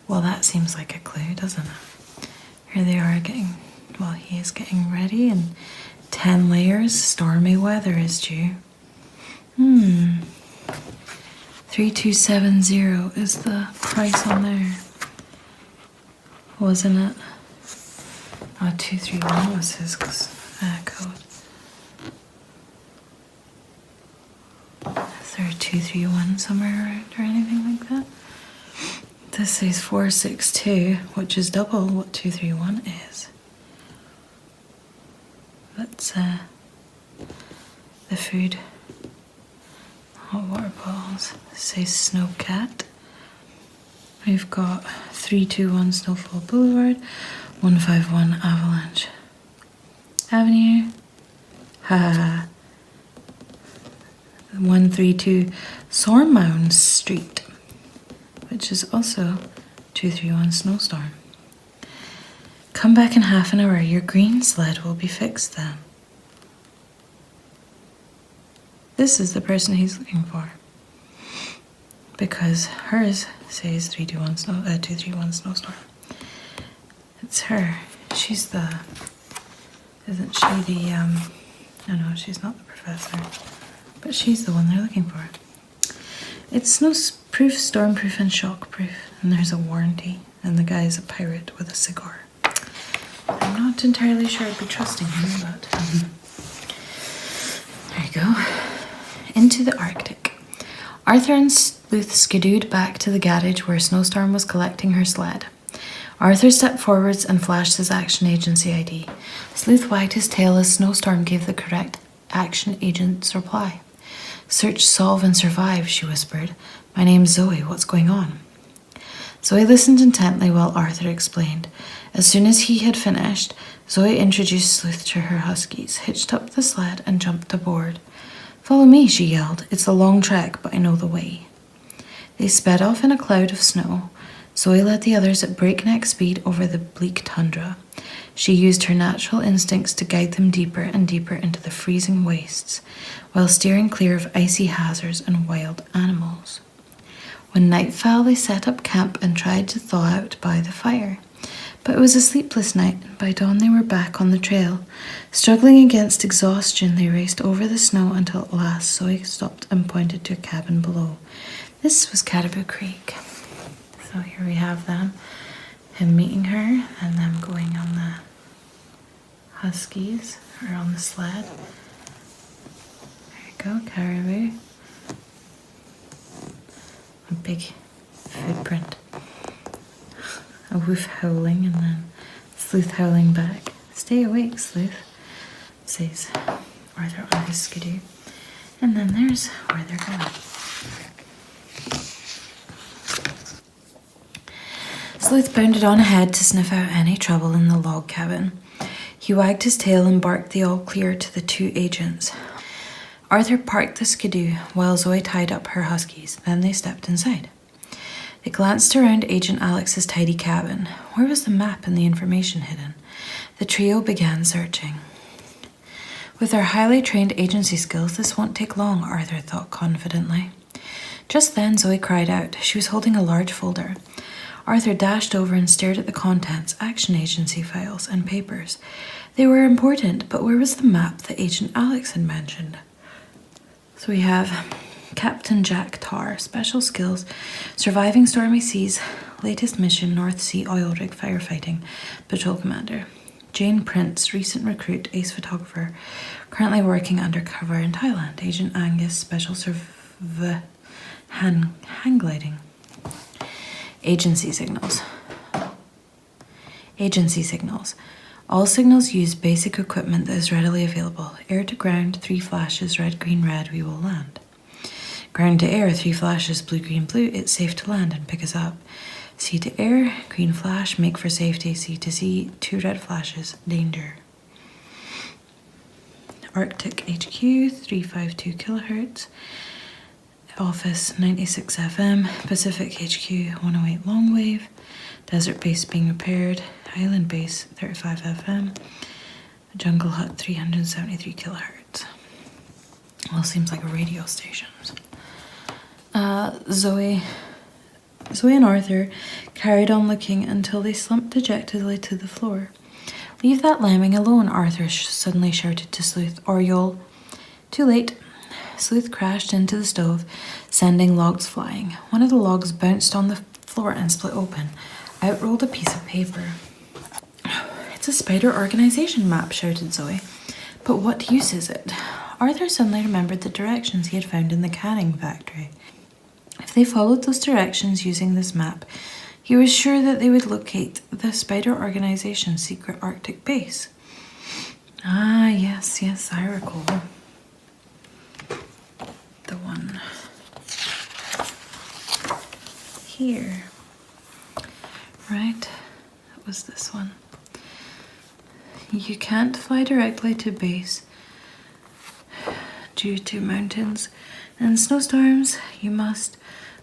S1: Well, that seems like a clue, doesn't it? Here they are he is getting ready, and 10 layers, stormy weather is due. 3270 is the price on there. Wasn't it? Oh, 231 was his code. Is there a 231 somewhere around or anything like that? This says 462, which is double what 231 is. That's the food. Hot water bottles. This says Snowcat. We've got 321 Snowfall Boulevard, 151 Avalanche Avenue. 132 Sormound Street, which is also 231 Snowstorm. Come back in half an hour. Your green sled will be fixed then. This is the person he's looking for. Because hers says 231 Snowstorm. It's her. She's the... Isn't she the... No, she's not the professor. But she's the one they're looking for. It's snowproof, stormproof, and shockproof. And there's a warranty. And the guy is a pirate with a cigar. I'm not entirely sure I'd be trusting him, but... There you go. Into the Arctic. Arthur and Sleuth skidooed back to the garage where Snowstorm was collecting her sled. Arthur stepped forwards and flashed his Action Agency ID. Sleuth wagged his tail as Snowstorm gave the correct Action Agent's reply. Search, solve, and survive, she whispered. My name's Zoe. What's going on? Zoe listened intently while Arthur explained. As soon as he had finished, Zoe introduced Sleuth to her huskies, hitched up the sled, and jumped aboard. Follow me, she yelled. It's a long trek, but I know the way. They sped off in a cloud of snow. Zoe led the others at breakneck speed over the bleak tundra. She used her natural instincts to guide them deeper and deeper into the freezing wastes, while steering clear of icy hazards and wild animals. When night fell, they set up camp and tried to thaw out by the fire. But it was a sleepless night. By dawn they were back on the trail. Struggling against exhaustion, they raced over the snow until at last Zoe stopped and pointed to a cabin below. This was Caribou Creek. So here we have them, him meeting her and them going on the huskies, or on the sled. There you go, caribou. A big footprint. A wolf howling and then Sleuth howling back. Stay awake, Sleuth, says Arthur on his skidoo. And then there's where they're going. Sleuth bounded on ahead to sniff out any trouble in the log cabin. He wagged his tail and barked the all clear to the two agents. Arthur parked the skidoo while Zoe tied up her huskies. Then they stepped inside. They glanced around Agent Alex's tidy cabin. Where was the map and the information hidden? The trio began searching. With our highly trained agency skills, this won't take long, Arthur thought confidently. Just then, Zoe cried out. She was holding a large folder. Arthur dashed over and stared at the contents, action agency files, and papers. They were important, but where was the map that Agent Alex had mentioned? So we have Captain Jack Tar, special skills, surviving stormy seas, latest mission, North Sea oil rig firefighting, patrol commander. Jane Prince, recent recruit, ace photographer, currently working undercover in Thailand. Agent Angus, special hang gliding. Agency signals. Agency signals. All signals use basic equipment that is readily available. Air to ground, 3 flashes, red, green, red, we will land. Ground to air, 3 flashes, blue, green, blue, it's safe to land and pick us up. Sea to air, green flash, make for safety. Sea to sea, 2 red flashes, danger. Arctic HQ, 352 kilohertz. Office, 96 FM. Pacific HQ, 108 long wave. Desert base being repaired. Island base, 35 FM. Jungle hut, 373 kilohertz. Well, seems like a radio station. Zoe and Arthur carried on looking until they slumped dejectedly to the floor. Leave that lambing alone, Arthur suddenly shouted to Sleuth, or you'll... Too late. Sleuth crashed into the stove, sending logs flying. One of the logs bounced on the floor and split open. Out rolled a piece of paper. It's a spider organization map, shouted Zoe. But what use is it? Arthur suddenly remembered the directions he had found in the canning factory. If they followed those directions using this map, he was sure that they would locate the spider organization's secret Arctic base. Ah, yes, I recall. The one here. Right? It was this one. You can't fly directly to base due to mountains and snowstorms. You must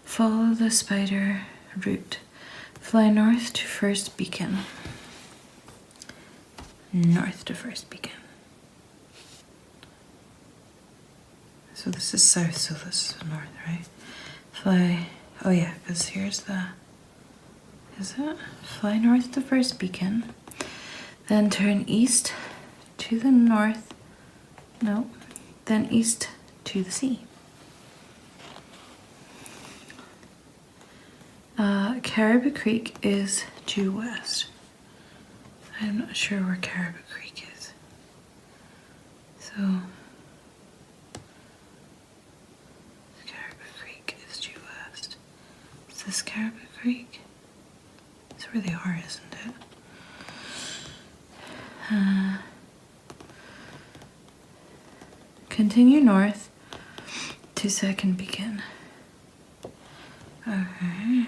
S1: follow the spider route. Fly north to first beacon. North to first beacon. So this is south, so this is north, right? Fly, oh yeah, because here's the, is it? Fly north to first beacon. Then turn east to the north. No, then east to the sea. Caribou Creek is due west. I'm not sure where Caribou Creek is. So, Caribou Creek is due west. Is this Caribou Creek? It's where they are, isn't it? Continue north to second beacon. Okay.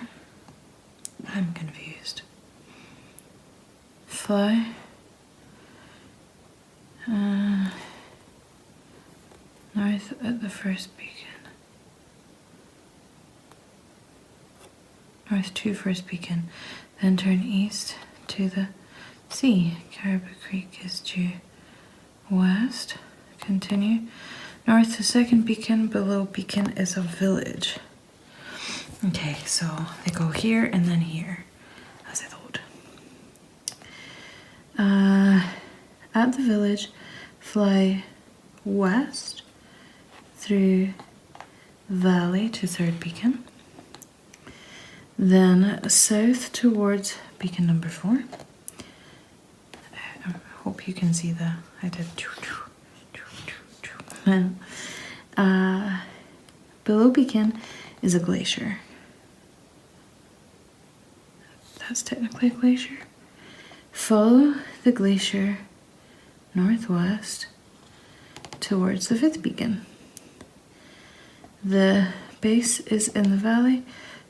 S1: I'm confused. Fly. North at the first beacon. North to first beacon. Then turn east to the sea. Caribou Creek is due west. Continue. North to second beacon. Below beacon is a village. Okay, so they go here and then here, as I thought. At the village, fly west through valley to third beacon. Then south towards beacon number 4. I hope you can see the, I did. Below beacon is a glacier. That's technically a glacier. Follow the glacier northwest towards the 5th beacon. The base is in the valley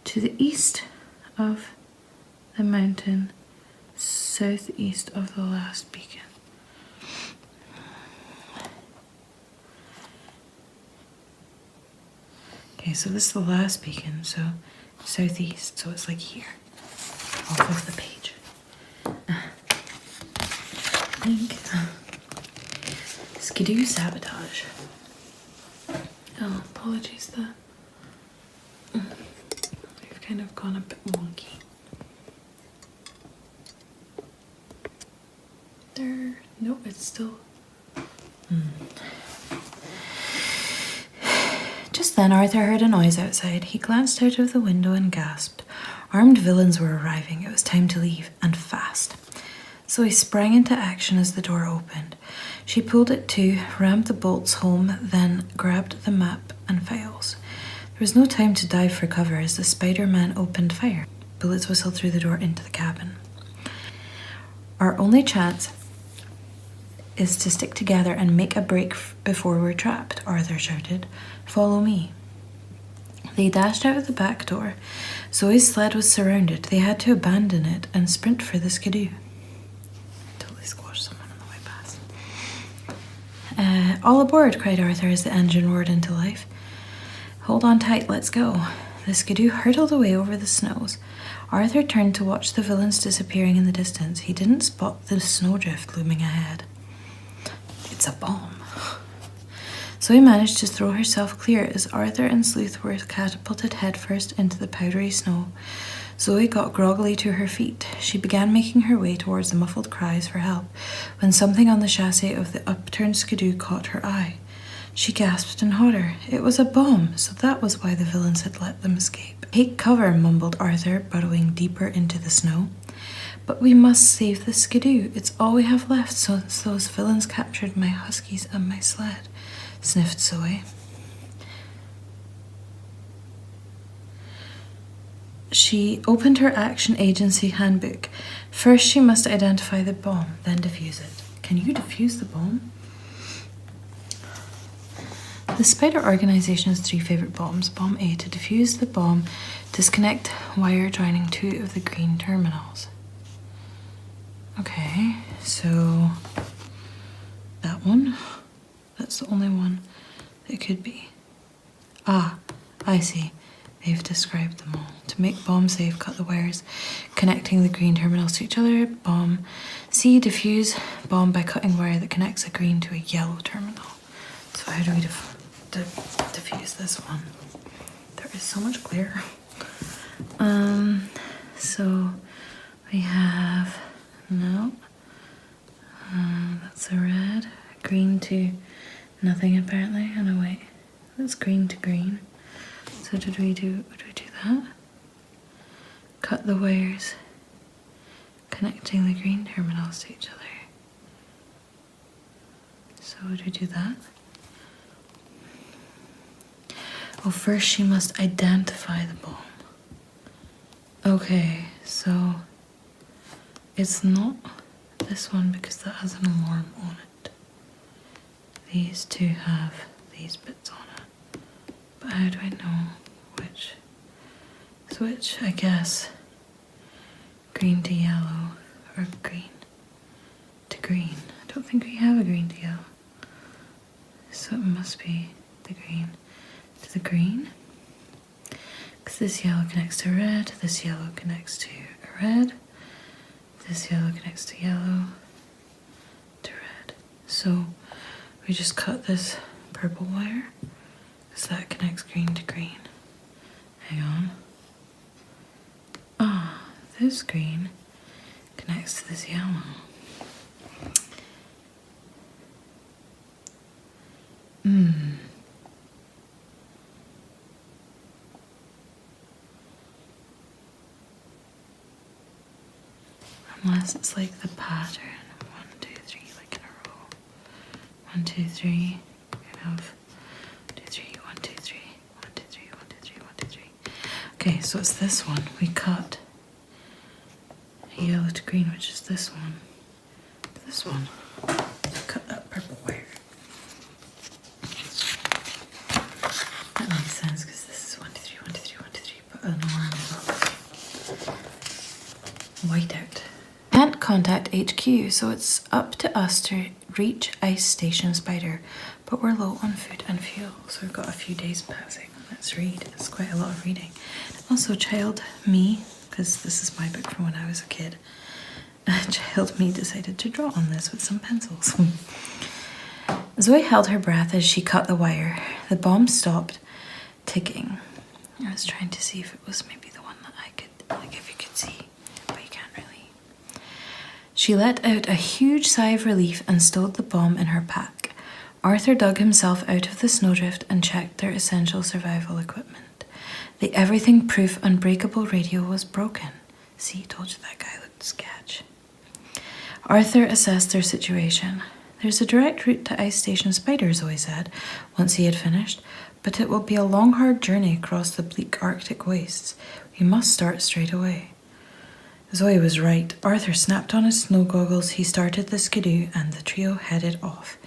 S1: to the east of the mountain, southeast of the last beacon. Okay, so this is the last beacon, so southeast, so it's like here, off of the page. I think skidoo sabotage. Oh, apologies, we've kind of gone a bit wonky. There, no, it's still. Just then Arthur heard a noise outside. He glanced out of the window and gasped. Armed villains were arriving. It was time to leave, and fast. So he sprang into action as the door opened. She pulled it to, rammed the bolts home, then grabbed the map and files. There was no time to dive for cover as the Spider-Man opened fire. Bullets whistled through the door into the cabin. Our only chance is to stick together and make a break before we're trapped, Arthur shouted. Follow me. They dashed out of the back door. Zoe's sled was surrounded. They had to abandon it and sprint for the skidoo. Totally squashed someone on the way past. All aboard, cried Arthur as the engine roared into life. Hold on tight, let's go. The skidoo hurtled away over the snows. Arthur turned to watch the villains disappearing in the distance. He didn't spot the snowdrift looming ahead. It's a bomb. Zoe managed to throw herself clear as Arthur and Sleuth were catapulted headfirst into the powdery snow. Zoe got groggily to her feet. She began making her way towards the muffled cries for help when something on the chassis of the upturned skidoo caught her eye. She gasped in horror. It was a bomb, so that was why the villains had let them escape. Take cover, mumbled Arthur, burrowing deeper into the snow. But we must save the skidoo. It's all we have left since those villains captured my huskies and my sled, sniffed Zoe. She opened her action agency handbook. First, she must identify the bomb, then defuse it. Can you defuse the bomb? The Spider Organization has 3 favorite bombs. Bomb A, to defuse the bomb, disconnect wire joining 2 of the green terminals. Okay, so that one, that's the only one that could be. Ah, I see. They've described them all. To make bomb safe, cut the wires connecting the green terminals to each other. Bomb C, defuse bomb by cutting wire that connects a green to a yellow terminal. So how do we diffuse this one? There is so much glare. So we have, no, that's a red, green to nothing apparently. Oh no, wait, that's green to green. So would we do that? Cut the wires connecting the green terminals to each other. So would we do that? Well, first she must identify the bomb. Okay, so it's not this one because that has an alarm on it. These two have these bits on it. But how do I know which? Switch, I guess, green to yellow or green to green. I don't think we have a green to yellow. So it must be the green to the green. Because this yellow connects to red, this yellow connects to a red, this yellow connects to yellow to red. So we just cut this purple wire because that connects green to green. Hang on. Ah, this green connects to this yellow. Unless it's like the pattern. 1, 2, 3, like in a row. 1, 2, 3, kind of. 2, 3, 1, 2, 3, 1, 2, 3, 1, 2, 3, 1, 2, 3. Okay, so it's this one. We cut yellow to green, which is this one. This one. Cut that purple wire. That makes sense because this is 1, 2, 3, 1, 2, 3, 1, 2, 3, but an orange box. White out. Can't contact HQ, so it's up to us to reach Ice Station Spider, but we're low on food and fuel, so we've got a few days passing. Let's read. It's quite a lot of reading. Also, child me, because this is my book from when I was a kid. Child me decided to draw on this with some pencils. Zoe held her breath as she cut the wire. The bomb stopped ticking. I was trying to see if it was maybe the one that I could, like if you could see, but you can't really. She let out a huge sigh of relief and stowed the bomb in her pack. Arthur dug himself out of the snowdrift and checked their essential survival equipment. The everything-proof unbreakable radio was broken. See, told you that guy looked sketch. Arthur assessed their situation. There's a direct route to Ice Station Spider, Zoe said, once he had finished, but it will be a long, hard journey across the bleak Arctic wastes. We must start straight away. Zoe was right. Arthur snapped on his snow goggles, he started the skidoo, and the trio headed off.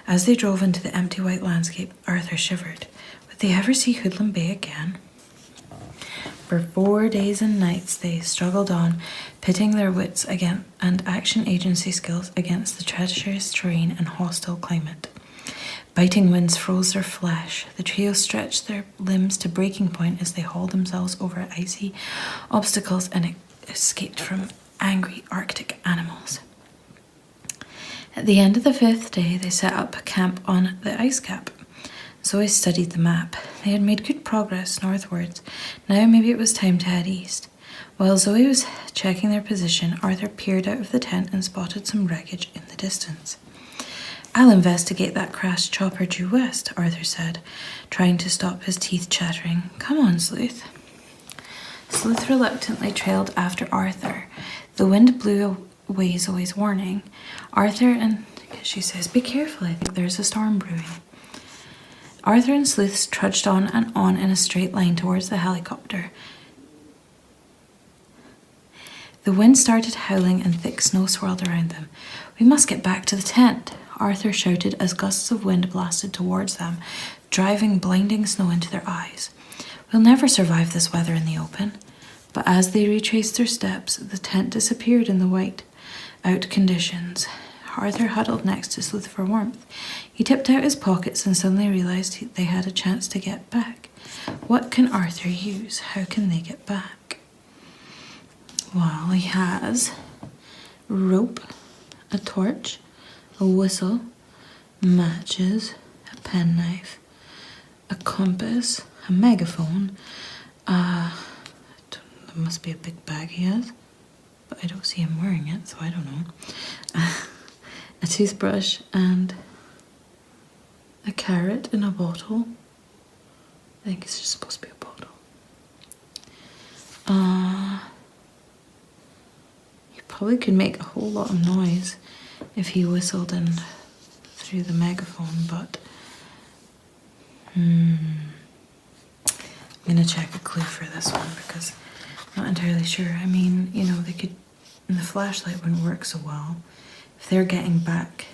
S1: As they drove into the empty white landscape, Arthur shivered. Would they ever see Hoodlum Bay again? For 4 days and nights they struggled on, pitting their wits again and action agency skills against the treacherous terrain and hostile climate. Biting winds froze their flesh. The trio stretched their limbs to breaking point as they hauled themselves over icy obstacles and escaped from angry Arctic animals. At the end of the 5th day, they set up camp on the ice cap. Zoe studied the map. They had made good progress northwards. Now maybe it was time to head east. While Zoe was checking their position, Arthur peered out of the tent and spotted some wreckage in the distance. I'll investigate that crashed chopper due west, Arthur said, trying to stop his teeth chattering. Come on, Sleuth. Sleuth reluctantly trailed after Arthur. The wind blew away Zoe's warning. Arthur and... She says, be careful, I think there's a storm brewing. Arthur and Sleuth trudged on and on in a straight line towards the helicopter. The wind started howling and thick snow swirled around them. We must get back to the tent, Arthur shouted as gusts of wind blasted towards them, driving blinding snow into their eyes. We'll never survive this weather in the open. But as they retraced their steps, the tent disappeared in the white-out conditions. Arthur huddled next to Sleuth for warmth. He tipped out his pockets and suddenly realised they had a chance to get back. What can Arthur use? How can they get back? Well, he has rope, a torch, a whistle, matches, a penknife, a compass, a megaphone, there must be a big bag he has, but I don't see him wearing it, so I don't know. A toothbrush and a carrot in a bottle. I think it's just supposed to be a bottle. He probably could make a whole lot of noise if he whistled and through the megaphone, but I'm gonna check a clue for this one because I'm not entirely sure. I mean, you know, they could, and the flashlight wouldn't work so well. If they're getting back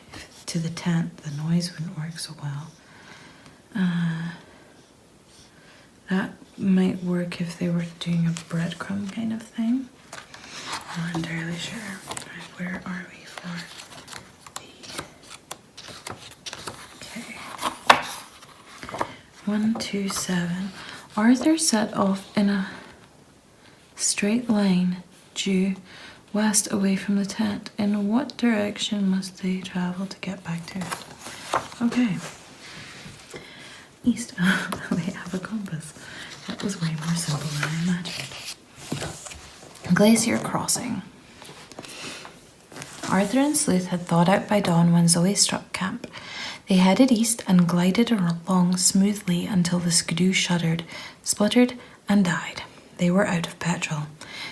S1: to the tent, the noise wouldn't work so well. That might work if they were doing a breadcrumb kind of thing. I'm not entirely sure. Right, where are we for the... Okay. 1, 2, 7. Arthur set off in a straight line due west away from the tent. In what direction must they travel to get back to it? Okay. East. They have a compass. That was way more simple than I imagined. Glacier Crossing. Arthur and Sleuth had thawed out by dawn when Zoe struck camp. They headed east and glided along smoothly until the skidoo shuddered, spluttered, and died. They were out of petrol.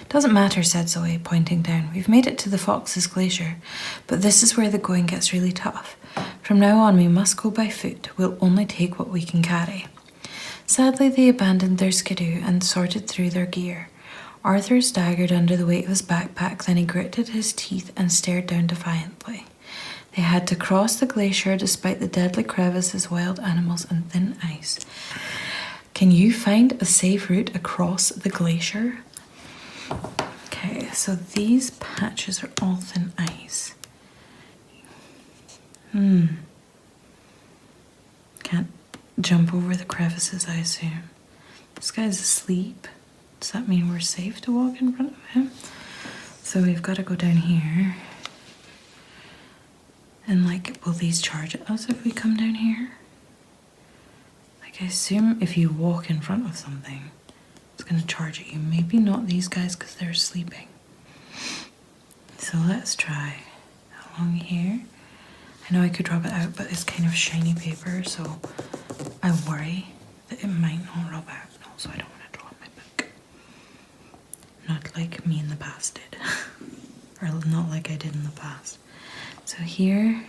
S1: Doesn't matter, said Zoe, pointing down. We've made it to the Fox's Glacier, but this is where the going gets really tough. From now on, we must go by foot. We'll only take what we can carry. Sadly, they abandoned their skidoo and sorted through their gear. Arthur staggered under the weight of his backpack, then he gritted his teeth and stared down defiantly. They had to cross the glacier despite the deadly crevices, wild animals, and thin ice. Can you find a safe route across the glacier? Okay, so these patches are all thin ice. Can't jump over the crevices, I assume. This guy's asleep. Does that mean we're safe to walk in front of him? So we've got to go down here. And like, will these charge at us if we come down here? Like, I assume if you walk in front of something, it's going to charge at you. Maybe not these guys because they're sleeping. So let's try along here. I know I could rub it out, but it's kind of shiny paper, so I worry that it might not rub out. And also, I don't want to draw on my book. Not like me in the past did. Or not like I did in the past. So here,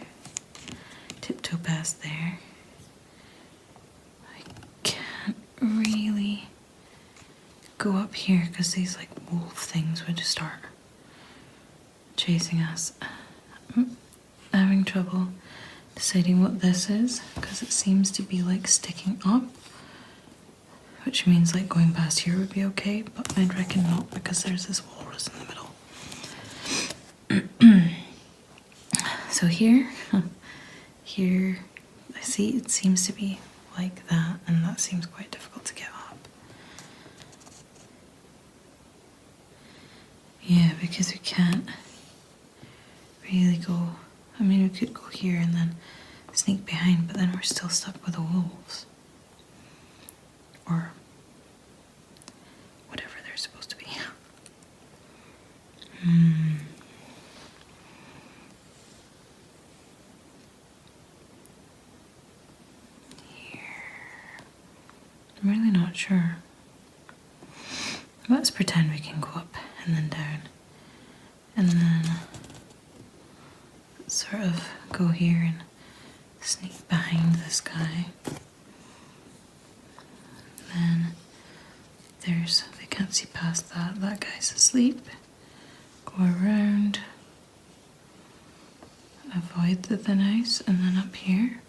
S1: tiptoe past there. I can't really go up here because these like wolf things would start chasing us. I'm having trouble deciding what this is because it seems to be like sticking up, which means like going past here would be okay, but I'd reckon not because there's this walrus in the middle. So here, I see it seems to be like that, and that seems quite difficult to get up. Yeah, because we can't really go. I mean, we could go here and then sneak behind, but then we're still stuck with the wolves. Or whatever they're supposed to be. I'm really not sure. Let's pretend we can go up and then down. And then sort of go here and sneak behind this guy. Then they can't see past that. That guy's asleep. Go around. Avoid the thin ice, and then up here.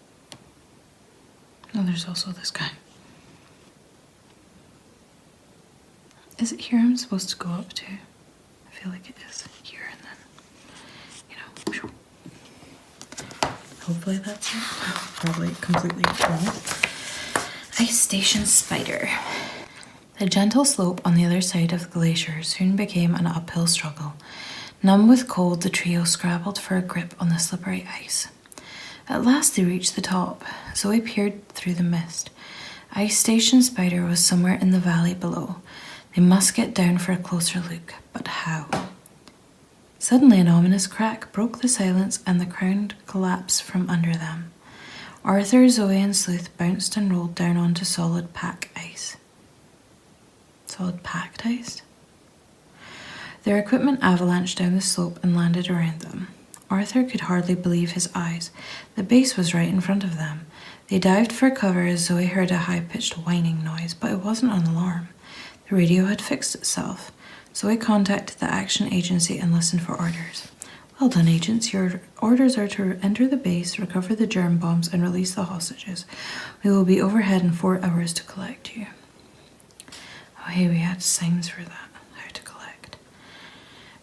S1: Oh, there's also this guy. Is it here I'm supposed to go up to? I feel like it is here, and then, hopefully that's it. Probably completely wrong. Ice Station Spider. The gentle slope on the other side of the glacier soon became an uphill struggle. Numb with cold, the trio scrabbled for a grip on the slippery ice. At last they reached the top. Zoe peered through the mist. Ice Station Spider was somewhere in the valley below. They must get down for a closer look, but how? Suddenly an ominous crack broke the silence and the ground collapsed from under them. Arthur, Zoe and Sleuth bounced and rolled down onto solid packed ice. Solid packed ice? Their equipment avalanched down the slope and landed around them. Arthur could hardly believe his eyes. The base was right in front of them. They dived for cover as Zoe heard a high-pitched whining noise, but it wasn't an alarm. The radio had fixed itself. Zoe contacted the action agency and listened for orders. Well done, agents. Your orders are to enter the base, recover the germ bombs, and release the hostages. We will be overhead in 4 hours to collect you. Oh, hey, we had signs for that. How to collect.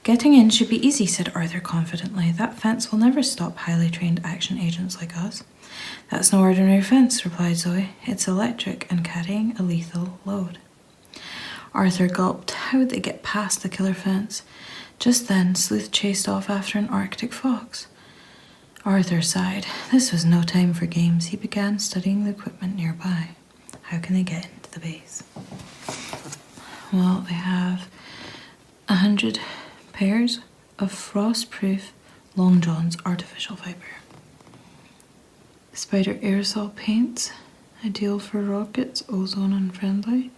S1: Getting in should be easy, said Arthur confidently. That fence will never stop highly trained action agents like us. That's no ordinary fence, replied Zoe. It's electric and carrying a lethal load. Arthur gulped. How would they get past the killer fence? Just then, Sleuth chased off after an Arctic fox. Arthur sighed. This was no time for games. He began studying the equipment nearby. How can they get into the base? Well, they have 100 pairs of frost-proof long johns artificial fibre. Spider aerosol paints, ideal for rockets, ozone unfriendly.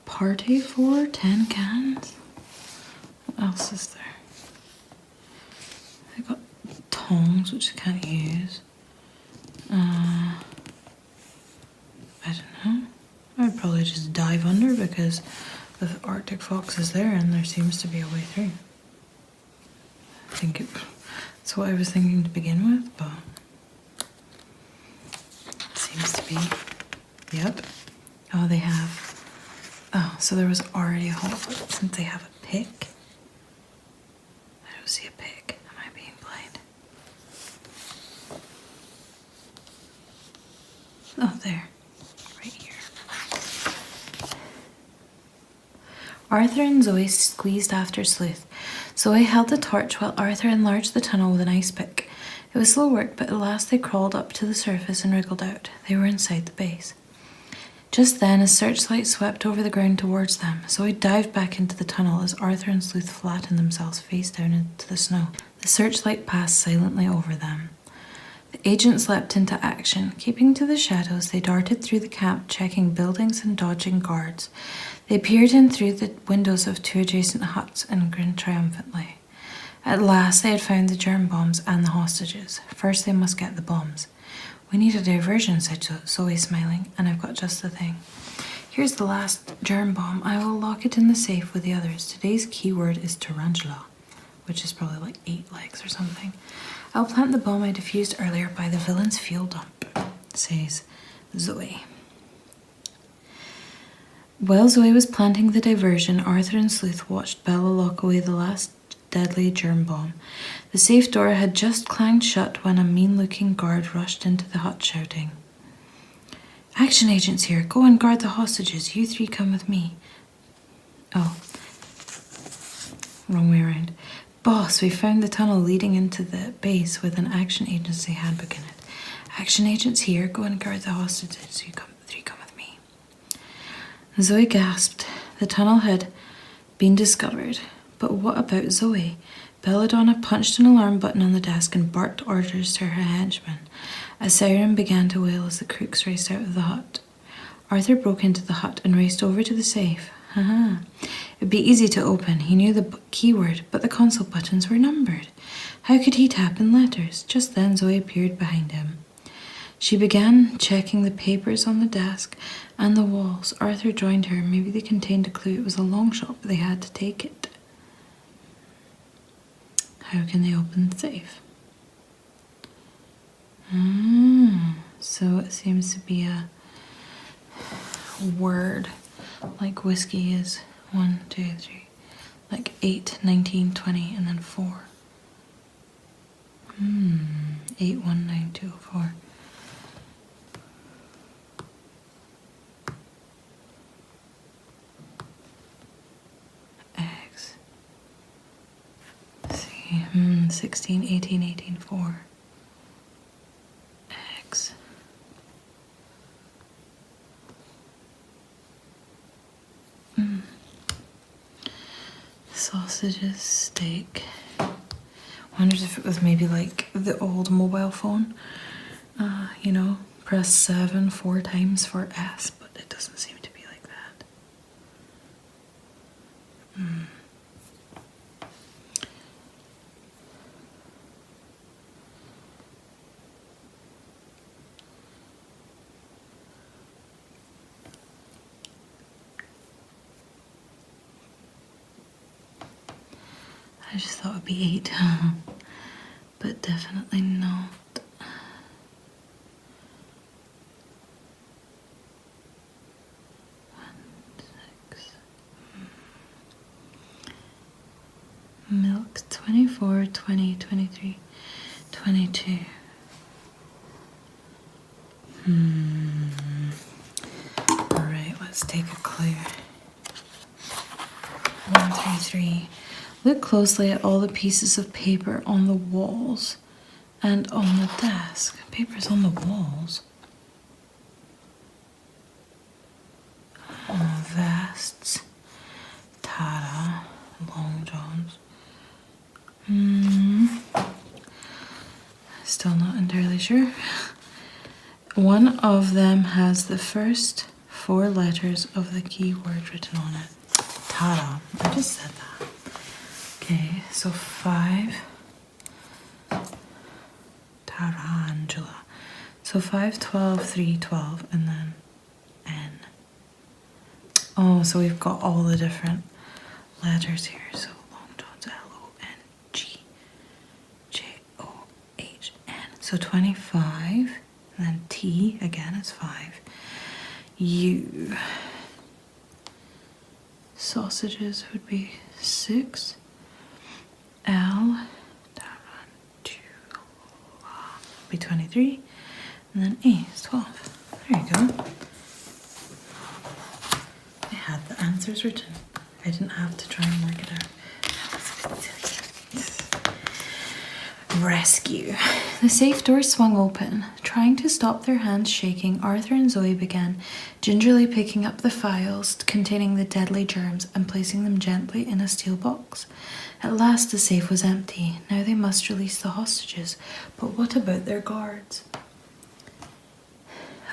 S1: Party 4, 10 cans. What else is there? I got tongs, which I can't use. I don't know. I'd probably just dive under because the Arctic fox is there and there seems to be a way through. I think that's what I was thinking to begin with, but it seems to be. Yep. Oh, they have. Oh, so there was already a hole, but since they have a pick. I don't see a pick. Am I being blind? Oh, there. Right here. Arthur and Zoe squeezed after Sleuth. Zoe held the torch while Arthur enlarged the tunnel with an ice pick. It was slow work, but at last they crawled up to the surface and wriggled out. They were inside the base. Just then, a searchlight swept over the ground towards them. Zoe dived back into the tunnel as Arthur and Sleuth flattened themselves face down into the snow. The searchlight passed silently over them. The agents leapt into action. Keeping to the shadows, they darted through the camp, checking buildings and dodging guards. They peered in through the windows of 2 adjacent huts and grinned triumphantly. At last, they had found the germ bombs and the hostages. First, they must get the bombs. We need a diversion, said Zoe, smiling, and I've got just the thing. Here's the last germ bomb. I will lock it in the safe with the others. Today's keyword is tarantula, which is probably like 8 legs or something. I'll plant the bomb I defused earlier by the villain's fuel dump, says Zoe. While Zoe was planting the diversion, Arthur and Sleuth watched Bella lock away the last deadly germ bomb. The safe door had just clanged shut when a mean-looking guard rushed into the hut shouting, "Action agents here. Go and guard the hostages. You 3 come with me." Oh. Wrong way around. "Boss, we found the tunnel leading into the base with an action agency handbook in it. Action agents here. Go and guard the hostages. You 3 come with me." Zoe gasped. The tunnel had been discovered. But what about Zoe? Belladonna punched an alarm button on the desk and barked orders to her henchmen. A siren began to wail as the crooks raced out of the hut. Arthur broke into the hut and raced over to the safe. Haha. It'd be easy to open. He knew the keyword, but the console buttons were numbered. How could he tap in letters? Just then Zoe appeared behind him. She began checking the papers on the desk and the walls. Arthur joined her. Maybe they contained a clue. It was a long shot, but they had to take it. How can they open the safe? So it seems to be a word, like whiskey is 1, 2, 3, like 8, 19, 20, and then 4. 8, 1, 9, 2, 4. X. 16, 18, 18, 4. X. Sausages, steak. Wonders if it was maybe like the old mobile phone. You know, press 7 4 times for S, but it doesn't seem to be like that. I just thought it would be 8, but definitely not. Milk 24, 20, 23, 22. Alright, let's take a clue. 1, 3, 3. Look closely at all the pieces of paper on the walls and on the desk. Paper's on the walls. Vests. Tara. Long johns. Still not entirely sure. One of them has the first 4 letters of the keyword written on it. Ta-da. I just said that. Okay, so 5. Tarantula. So 5, 12, 3, 12, and then N. Oh, so we've got all the different letters here. So long John's L-O-N-G-J-O-H-N. So 25, and then T again is 5. U. Sausages would be 6. L. Tarantula be 23. And then A is 12. There you go. I had the answers written. I didn't have to try and work it out. Rescue. The safe door swung open. Trying to stop their hands shaking, Arthur and Zoe began gingerly picking up the files containing the deadly germs and placing them gently in a steel box. At last the safe was empty. Now they must release the hostages. But what about their guards?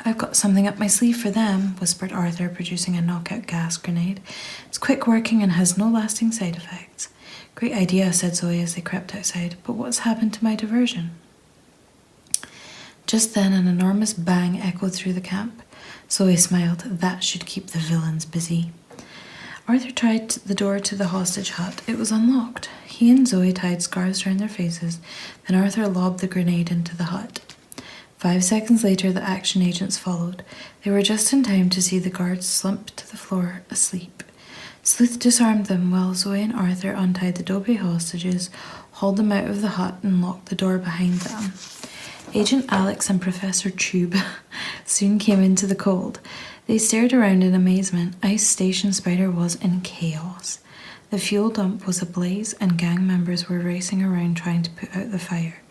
S1: I've got something up my sleeve for them, whispered Arthur, producing a knockout gas grenade. It's quick working and has no lasting side effects. Great idea, said Zoe as they crept outside, but what's happened to my diversion? Just then an enormous bang echoed through the camp. Zoe smiled. That should keep the villains busy. Arthur tried the door to the hostage hut. It was unlocked. He and Zoe tied scarves around their faces. Then Arthur lobbed the grenade into the hut. 5 seconds later, the action agents followed. They were just in time to see the guards slump to the floor, asleep. Sleuth disarmed them while Zoe and Arthur untied the Dobie hostages, hauled them out of the hut, and locked the door behind them. Agent Alex and Professor Tube soon came into the cold. They stared around in amazement. Ice Station Spider was in chaos. The fuel dump was ablaze, and gang members were racing around trying to put out the fire.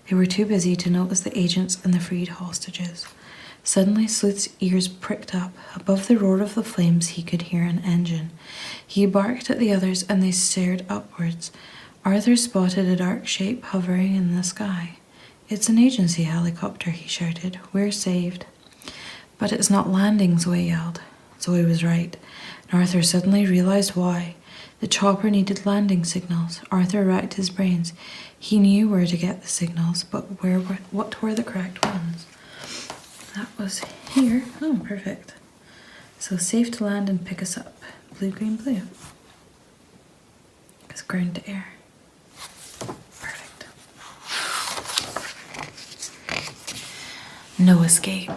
S1: They were too busy to notice the agents and the freed hostages. Suddenly, Sleuth's ears pricked up. Above the roar of the flames, he could hear an engine. He barked at the others, and they stared upwards. Arthur spotted a dark shape hovering in the sky. It's an agency helicopter, he shouted. We're saved. But it's not landing, Zoe yelled. Zoe was right, and Arthur suddenly realized why. The chopper needed landing signals. Arthur racked his brains. He knew where to get the signals, but what were the correct ones? That was here. Oh, perfect. So safe to land and pick us up. Blue, green, blue. Because ground to air. Perfect. No escape.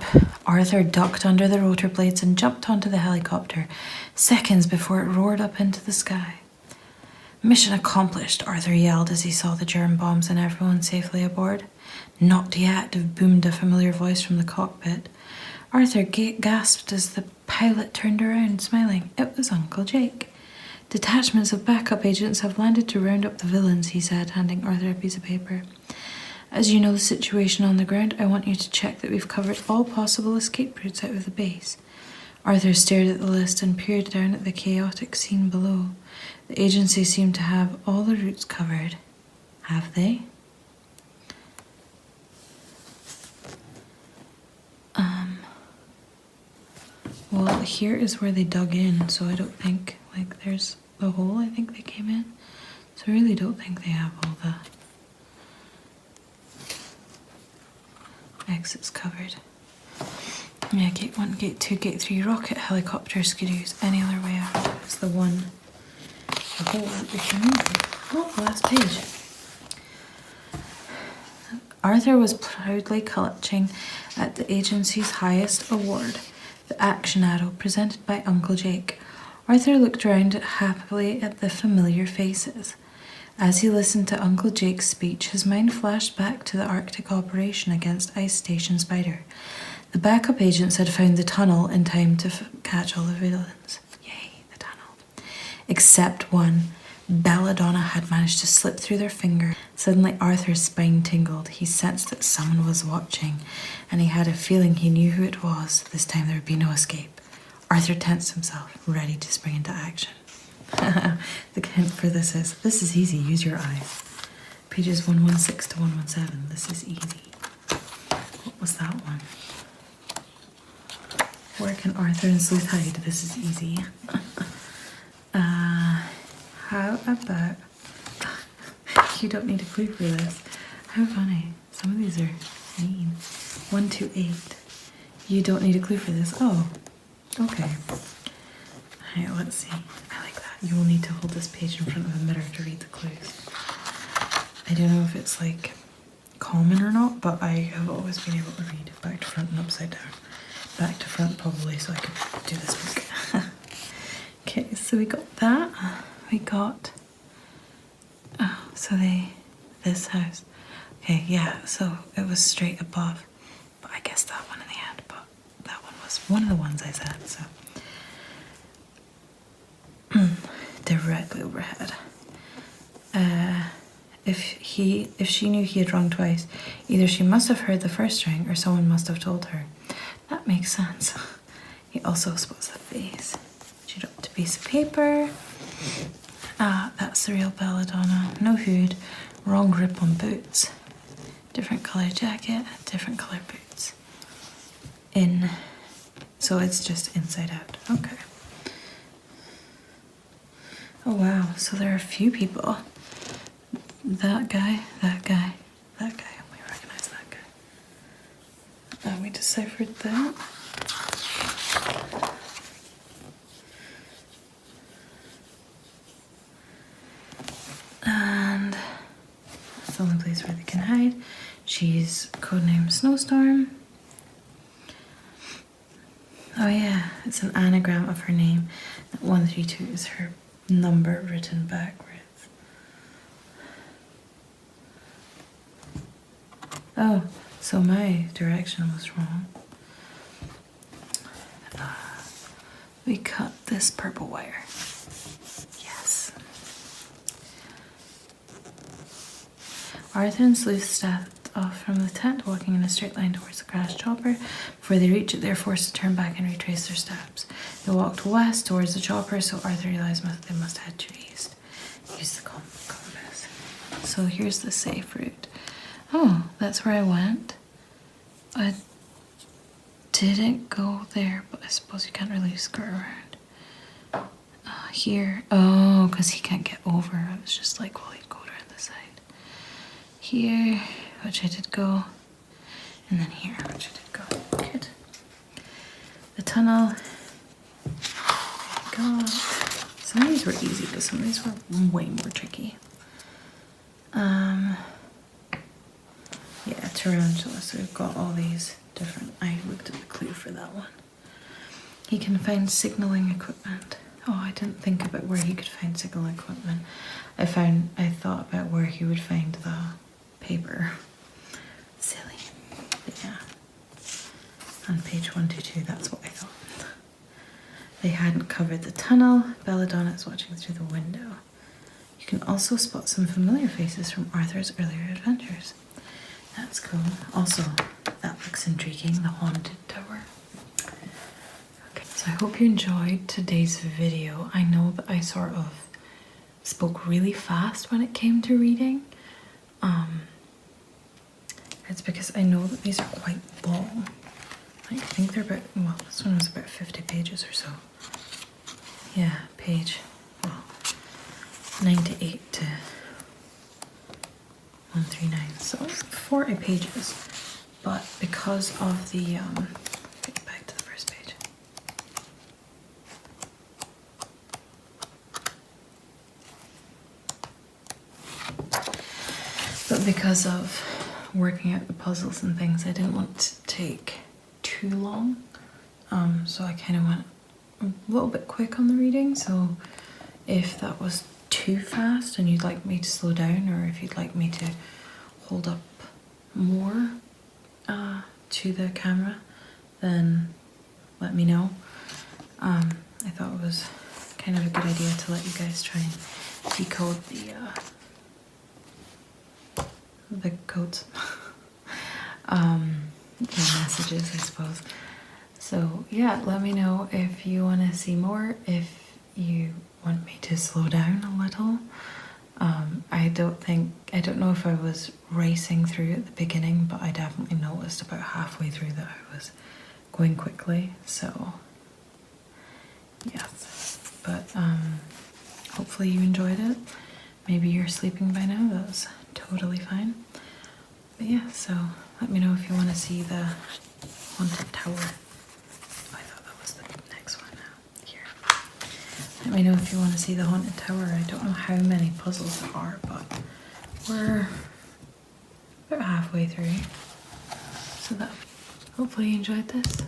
S1: Arthur ducked under the rotor blades and jumped onto the helicopter, seconds before it roared up into the sky. Mission accomplished, Arthur yelled as he saw the germ bombs and everyone safely aboard. Not yet, boomed a familiar voice from the cockpit. Arthur gasped as the pilot turned around, smiling. It was Uncle Jake. Detachments of backup agents have landed to round up the villains, he said, handing Arthur a piece of paper. As you know the situation on the ground, I want you to check that we've covered all possible escape routes out of the base. Arthur stared at the list and peered down at the chaotic scene below. The agency seemed to have all the routes covered. Have they? Well, here is where they dug in, so I don't think, there's the hole I think they came in. So I really don't think they have all the exits covered. Yeah, gate 1, gate 2, gate 3, rocket, helicopter, skidoos, any other way out is the hole that we came into. Oh, last page. Arthur was proudly clutching at the agency's highest award, the Action Arrow, presented by Uncle Jake. Arthur looked around happily at the familiar faces. As he listened to Uncle Jake's speech, his mind flashed back to the Arctic operation against Ice Station Spider. The backup agents had found the tunnel in time to catch all the villains. Yay, the tunnel. Except one. Belladonna had managed to slip through their fingers. Suddenly Arthur's spine tingled. He sensed that someone was watching, and he had a feeling he knew who it was. This time there would be no escape. Arthur tensed himself, ready to spring into action. The hint for this is easy, use your eyes. Pages 116 to 117, this is easy. What was that one? Where can Arthur and Sleuth hide? This is easy. How about... You don't need a clue for this. How funny. Some of these are mean. 1 to 8. You don't need a clue for this. Oh, okay. Alright, let's see. I like that. You will need to hold this page in front of a mirror to read the clues. I don't know if it's like common or not, but I have always been able to read back to front and upside down. Back to front probably, so I could do this book. Okay, so we got that. We got... Oh, so this house. Okay, yeah, so it was straight above. But I guess that one in the end, but that one was one of the ones I said, so. Directly overhead. If she knew he had rung twice, either she must have heard the first ring or someone must have told her. That makes sense. He also spots the face. She dropped a piece of paper. Ah, that's the real belladonna. No hood, wrong grip on boots. Different colour jacket, different colour boots. So it's just inside out. Okay. Oh wow, so there are a few people. That guy, that guy, that guy. We recognize that guy. And we deciphered that. And that's the only place where they can hide. She's codename Snowstorm. Oh yeah, it's an anagram of her name. That 132 is her number written backwards. Oh, so my direction was wrong. We cut this purple wire. Yes. Arthur and Sleuth stepped off from the tent, walking in a straight line towards the crashed chopper. Before they reach it, they're forced to turn back and retrace their steps. They walked west towards the chopper, so Arthur realized they must head due east. Use the compass. So here's the safe route. Oh, that's where I went. I didn't go there, but I suppose you can't really skirt around. Here. Oh, because he can't get over. I was just like, well, he'd go around the side. Here, which I did go. And then here, which I did go. Good. The tunnel. God. Some of these were easy, but some of these were way more tricky. Yeah, tarantula. So we've got all these different. I looked at the clue for that one. He can find signaling equipment. Oh, I didn't think about where he could find signaling equipment. I thought about where he would find the paper. Silly. But yeah. On page 122, that's what I thought. They hadn't covered the tunnel. Belladonna is watching through the window. You can also spot some familiar faces from Arthur's earlier adventures. That's cool. Also, that looks intriguing, the haunted tower. Okay, so I hope you enjoyed today's video. I know that I sort of spoke really fast when it came to reading. It's because I know that these are quite long. I think they're about, well, this one was about 50 pages or so. Yeah, page, well, 98 to 139, so 40 pages. But because of the, get back to the first page. But because of working out the puzzles and things, I didn't want to take too long. So I kind of went a little bit quick on the reading. So if that was too fast and you'd like me to slow down, or if you'd like me to hold up more to the camera, then let me know. I thought it was kind of a good idea to let you guys try and decode the codes, the messages, I suppose. So yeah, let me know if you want to see more, if you want me to slow down a little. I don't know if I was racing through at the beginning, but I definitely noticed about halfway through that I was going quickly, so yes. But hopefully you enjoyed it. Maybe you're sleeping by now, that's totally fine. But yeah, so let me know if you want to see the haunted tower. I thought that was the next one here. Let me know if you want to see the haunted tower. I don't know how many puzzles there are, but we're about halfway through. So that hopefully you enjoyed this.